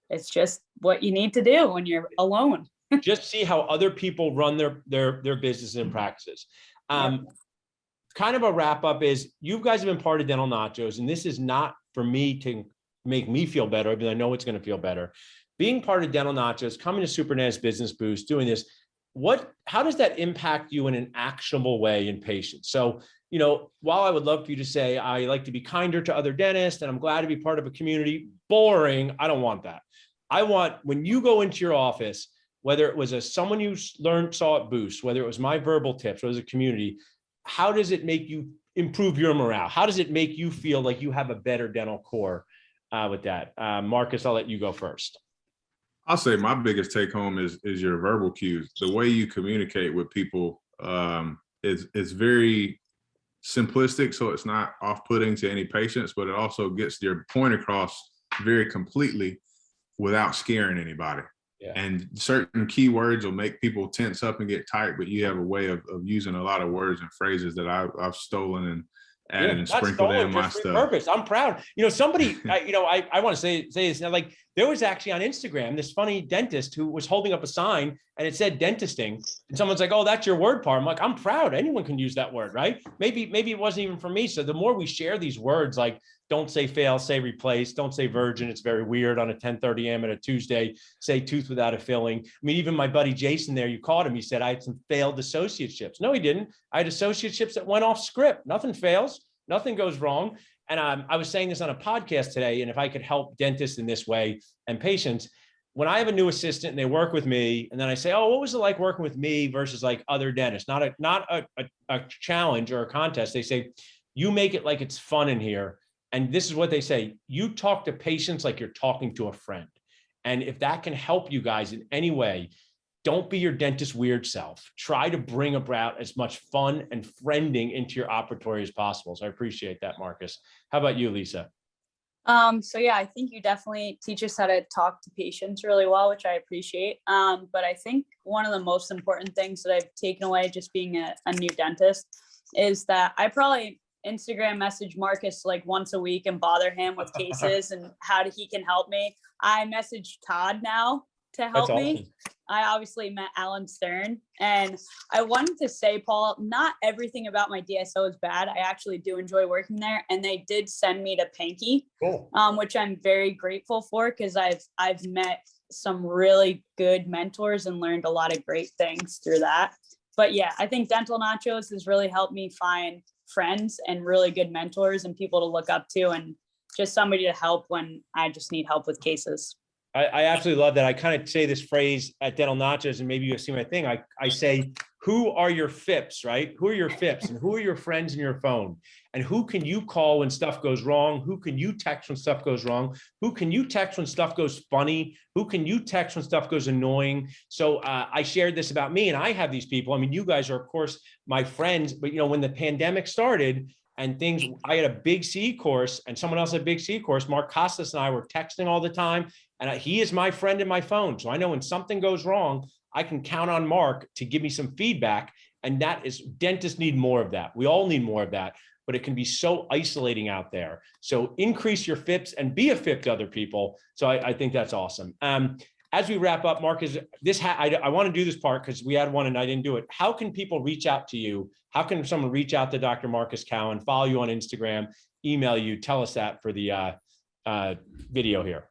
it's just what you need to do when you're alone. Just see how other people run their businesses and practices. Kind of a wrap up is, you guys have been part of Dental Nachos, and this is not for me to make me feel better, even though I know it's going to feel better. Being part of Dental Nachos, coming to Super Dentist Business Boost, doing this, how does that impact you in an actionable way in patients? So, while I would love for you to say, I like to be kinder to other dentists and I'm glad to be part of a community, boring, I don't want that. I want, when you go into your office, whether it was someone you saw at Boost, whether it was my verbal tips, or it was a community, how does it make you improve your morale? How does it make you feel like you have a better dental core with that? Marcus, I'll let you go first. I'll say my biggest take home is your verbal cues. The way you communicate with people is very simplistic, so it's not off-putting to any patients, but it also gets your point across very completely without scaring anybody. Yeah. And certain keywords will make people tense up and get tight, but you have a way of using a lot of words and phrases that I've stolen added and Not sprinkled stolen, in my just stuff. repurposed. I'm proud. Somebody, I want to say this now, like there was actually on Instagram, this funny dentist who was holding up a sign and it said dentisting. And someone's like, oh, that's your word part. I'm like, I'm proud. Anyone can use that word, right? Maybe it wasn't even for me. So the more we share these words, like don't say fail, say replace, don't say virgin. It's very weird on a 10:30 a.m. on a Tuesday, say tooth without a filling. I mean, even my buddy Jason there, you called him. He said, I had some failed associateships. No, he didn't. I had associateships that went off script. Nothing fails. Nothing goes wrong. And I was saying this on a podcast today, and if I could help dentists in this way and patients, when I have a new assistant and they work with me, and then I say, oh, what was it like working with me versus like other dentists? Not a challenge or a contest. They say, you make it like it's fun in here. And this is what they say, you talk to patients like you're talking to a friend. And if that can help you guys in any way, don't be your dentist weird self. Try to bring about as much fun and friending into your operatory as possible. So I appreciate that, Marcus. How about you, Lisa? So yeah, I think you definitely teach us how to talk to patients really well, which I appreciate. But I think one of the most important things that I've taken away just being a new dentist is that I probably Instagram message Marcus like once a week and bother him with cases and how he can help me. I message Todd now to help me. I obviously met Alan Stern, and I wanted to say, Paul, not everything about my DSO is bad. I actually do enjoy working there, and they did send me to Panky, which I'm very grateful for because I've met some really good mentors and learned a lot of great things through that. But yeah, I think Dental Nachos has really helped me find friends and really good mentors and people to look up to, and just somebody to help when I just need help with cases. I absolutely love that. I kind of say this phrase at Dental Nachos, and maybe you'll see my thing. I say, who are your FIPS, right? Who are your FIPS, and who are your friends in your phone? And who can you call when stuff goes wrong? Who can you text when stuff goes wrong? Who can you text when stuff goes funny? Who can you text when stuff goes annoying? So I shared this about me, and I have these people. I mean, you guys are, of course, my friends, but when the pandemic started, and things, I had a big CE course and someone else had a big CE course. Mark Costas and I were texting all the time, and he is my friend in my phone. So I know when something goes wrong, I can count on Mark to give me some feedback. And that is, dentists need more of that. We all need more of that, but it can be so isolating out there. So increase your FIPS and be a FIP to other people. So I think that's awesome. As we wrap up, Mark, I want to do this part because we had one and I didn't do it. How can people reach out to you? How can someone reach out to Dr. Marcus Cowan, follow you on Instagram, email you? Tell us that for the video here.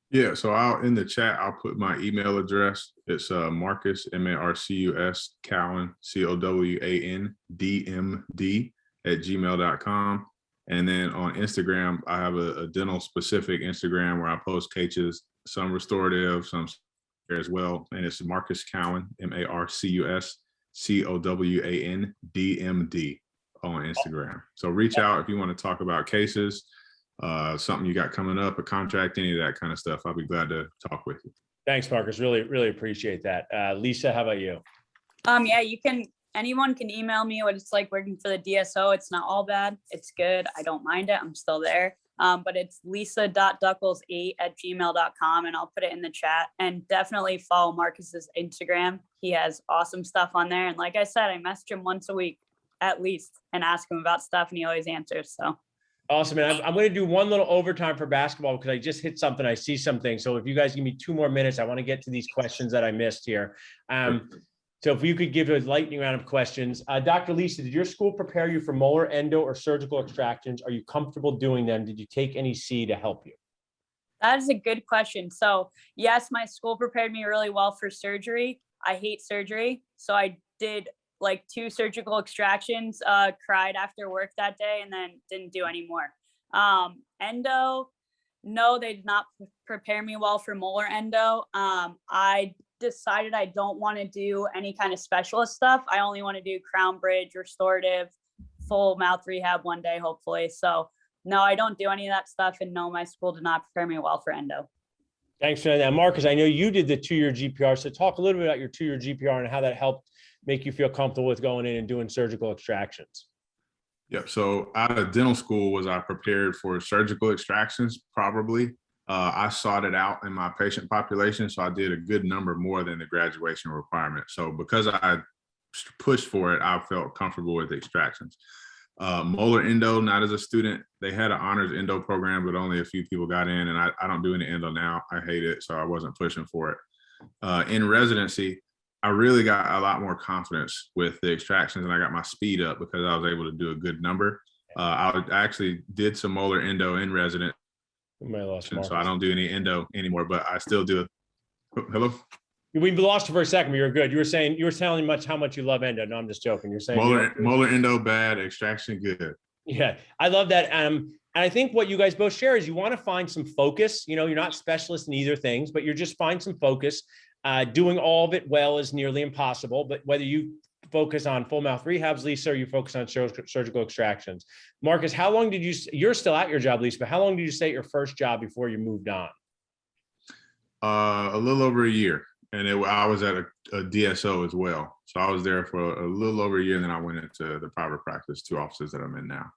Yeah, so in the chat, I'll put my email address. It's Marcus, Marcus, Cowan, COWAN, DMD @gmail.com. And then on Instagram, I have a dental specific Instagram where I post cases, some restorative, some as well. And it's Marcus Cowan, MARCUS, COWAN, DMD on Instagram. So reach out if you want to talk about cases, something you got coming up, a contract, any of that kind of stuff. I'll be glad to talk with you. Thanks, Marcus. Really, really appreciate that. Lisa, how about you? Yeah, anyone can email me what it's like working for the DSO. It's not all bad. It's good. I don't mind it. I'm still there. But it's lisa.duckles8@gmail.com, and I'll put it in the chat. And definitely follow Marcus's Instagram. He has awesome stuff on there. And like I said, I message him once a week at least and ask him about stuff, and he always answers. So awesome. And I'm going to do one little overtime for basketball because I just hit something. I see something. So if you guys give me 2 more minutes, I want to get to these questions that I missed here. So if you could give a lightning round of questions. Dr. Lisa, did your school prepare you for molar, endo, or surgical extractions? Are you comfortable doing them? Did you take any C to help you? that is a good question. So yes, my school prepared me really well for surgery. I hate surgery. So I did like 2 surgical extractions, cried after work that day, and then didn't do any more. Endo, no, they did not prepare me well for molar endo. I decided I don't want to do any kind of specialist stuff. I only want to do crown bridge, restorative, full mouth rehab one day, hopefully. So no, I don't do any of that stuff. And no, my school did not prepare me well for endo. Thanks for that, Marcus. I know you did the 2-year GPR. So talk a little bit about your 2-year GPR and how that helped make you feel comfortable with going in and doing surgical extractions. Yep. So out of dental school, was I prepared for surgical extractions? Probably. I sought it out in my patient population, so I did a good number more than the graduation requirement. So because I pushed for it, I felt comfortable with extractions. Molar endo, not as a student. They had an honors endo program, but only a few people got in, and I don't do any endo now. I hate it, so I wasn't pushing for it. In residency, I really got a lot more confidence with the extractions, and I got my speed up because I was able to do a good number. I actually did some molar endo in residence, so I don't do any endo anymore, but I still do it. Hello? We lost you for a second, but you're good. You were telling much how much you love endo. No, I'm just joking. You're saying molar endo bad, extraction good. Yeah, I love that. And I think what you guys both share is you want to find some focus. You know, you're not specialists in either things, but you're just find some focus. Doing all of it well is nearly impossible. But whether you focus on full mouth rehabs, Lisa, or you focus on surgical extractions. Marcus, how long did you're still at your job, Lisa, but how long did you stay at your first job before you moved on? A little over a year. And I was at a DSO as well. So I was there for a little over a year, and then I went into the private practice, 2 offices that I'm in now.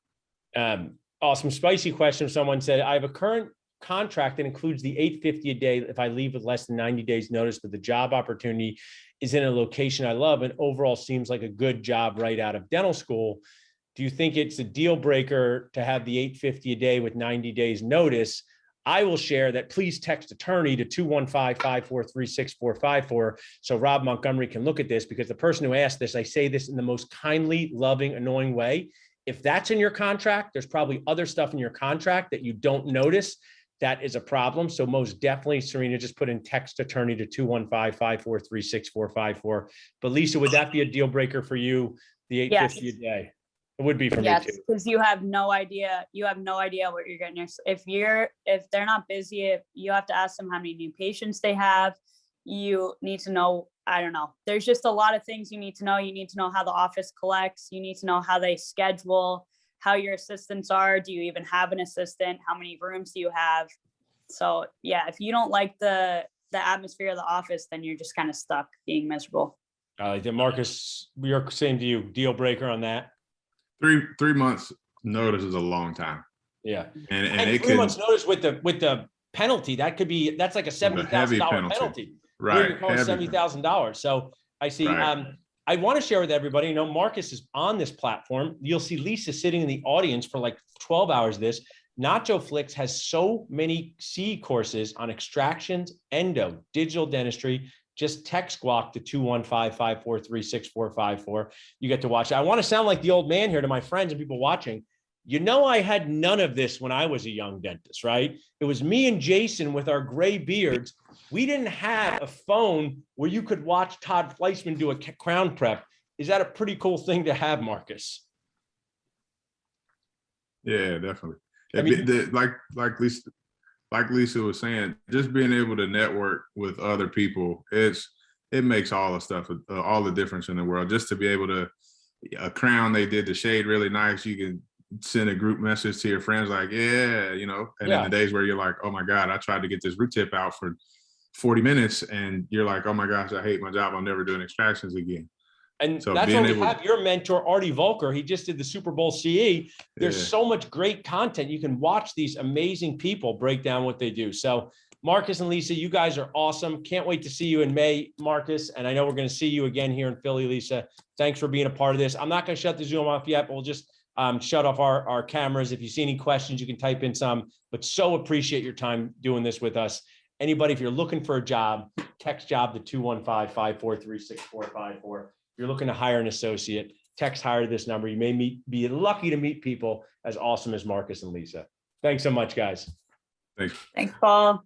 Awesome. Spicy question. Someone said, I have a current contract that includes the $850 a day if I leave with less than 90 days notice, but the job opportunity is in a location I love and overall seems like a good job right out of dental school. Do you think it's a deal breaker to have the $850 a day with 90 days notice? I will share that. Please text attorney to 215-543-6454 so Rob Montgomery can look at this, because the person who asked this, I say this in the most kindly, loving, annoying way. If that's in your contract, there's probably other stuff in your contract that you don't notice. That is a problem. So most definitely, Serena, just put in text attorney to 215-543-6454. But Lisa, would that be a deal breaker for you? The $850 Yes. a day? It would be for me Yes, too. because you have no idea. You have no idea what you're getting. If they're not busy, if you have to ask them how many new patients they have. You need to know, I don't know. There's just a lot of things you need to know. You need to know how the office collects. You need to know how they schedule, how your assistants are. Do you even have an assistant? How many rooms do you have? So yeah, if you don't like the atmosphere of the office, then you're just kind of stuck being miserable. Marcus, we are saying to you, deal breaker on that. 3 months notice is a long time. Yeah. And And 3 months notice with the penalty, that's like a $70,000 penalty. Right. You're calling $70,000. So I see. Right. I want to share with everybody, Marcus is on this platform. You'll see Lisa sitting in the audience for like 12 hours. Nacho Flix has so many C courses on extractions, endo, digital dentistry. Just text Guac to 215-543-6454. You get to watch it. I want to sound like the old man here to my friends and people watching. I had none of this when I was a young dentist, right? It was me and Jason with our gray beards. We didn't have a phone where you could watch Todd Fleischman do a crown prep. Is that a pretty cool thing to have, Marcus? Yeah, definitely. I mean, like Lisa was saying, just being able to network with other people, it makes all the stuff, all the difference in the world. Just to be able to, a crown, they did the shade really nice. You can send a group message to your friends like, yeah, and then the days where you're like, oh my God, I tried to get this root tip out for 40 minutes and you're like, oh my gosh, I hate my job. I'm never doing extractions again. And so that's why we have your mentor, Artie Volker. He just did the Super Bowl CE. There's so much great content. You can watch these amazing people break down what they do. So Marcus and Lisa, you guys are awesome. Can't wait to see you in May, Marcus. And I know we're going to see you again here in Philly, Lisa. Thanks for being a part of this. I'm not going to shut the Zoom off yet, but we'll just shut off our cameras. If you see any questions, you can type in some, but so appreciate your time doing this with us. Anybody, if you're looking for a job, text job to 215-543-6454. If you're looking to hire an associate, text hire to this number. You may be lucky to meet people as awesome as Marcus and Lisa. Thanks so much, guys. Thanks. Thanks, Paul.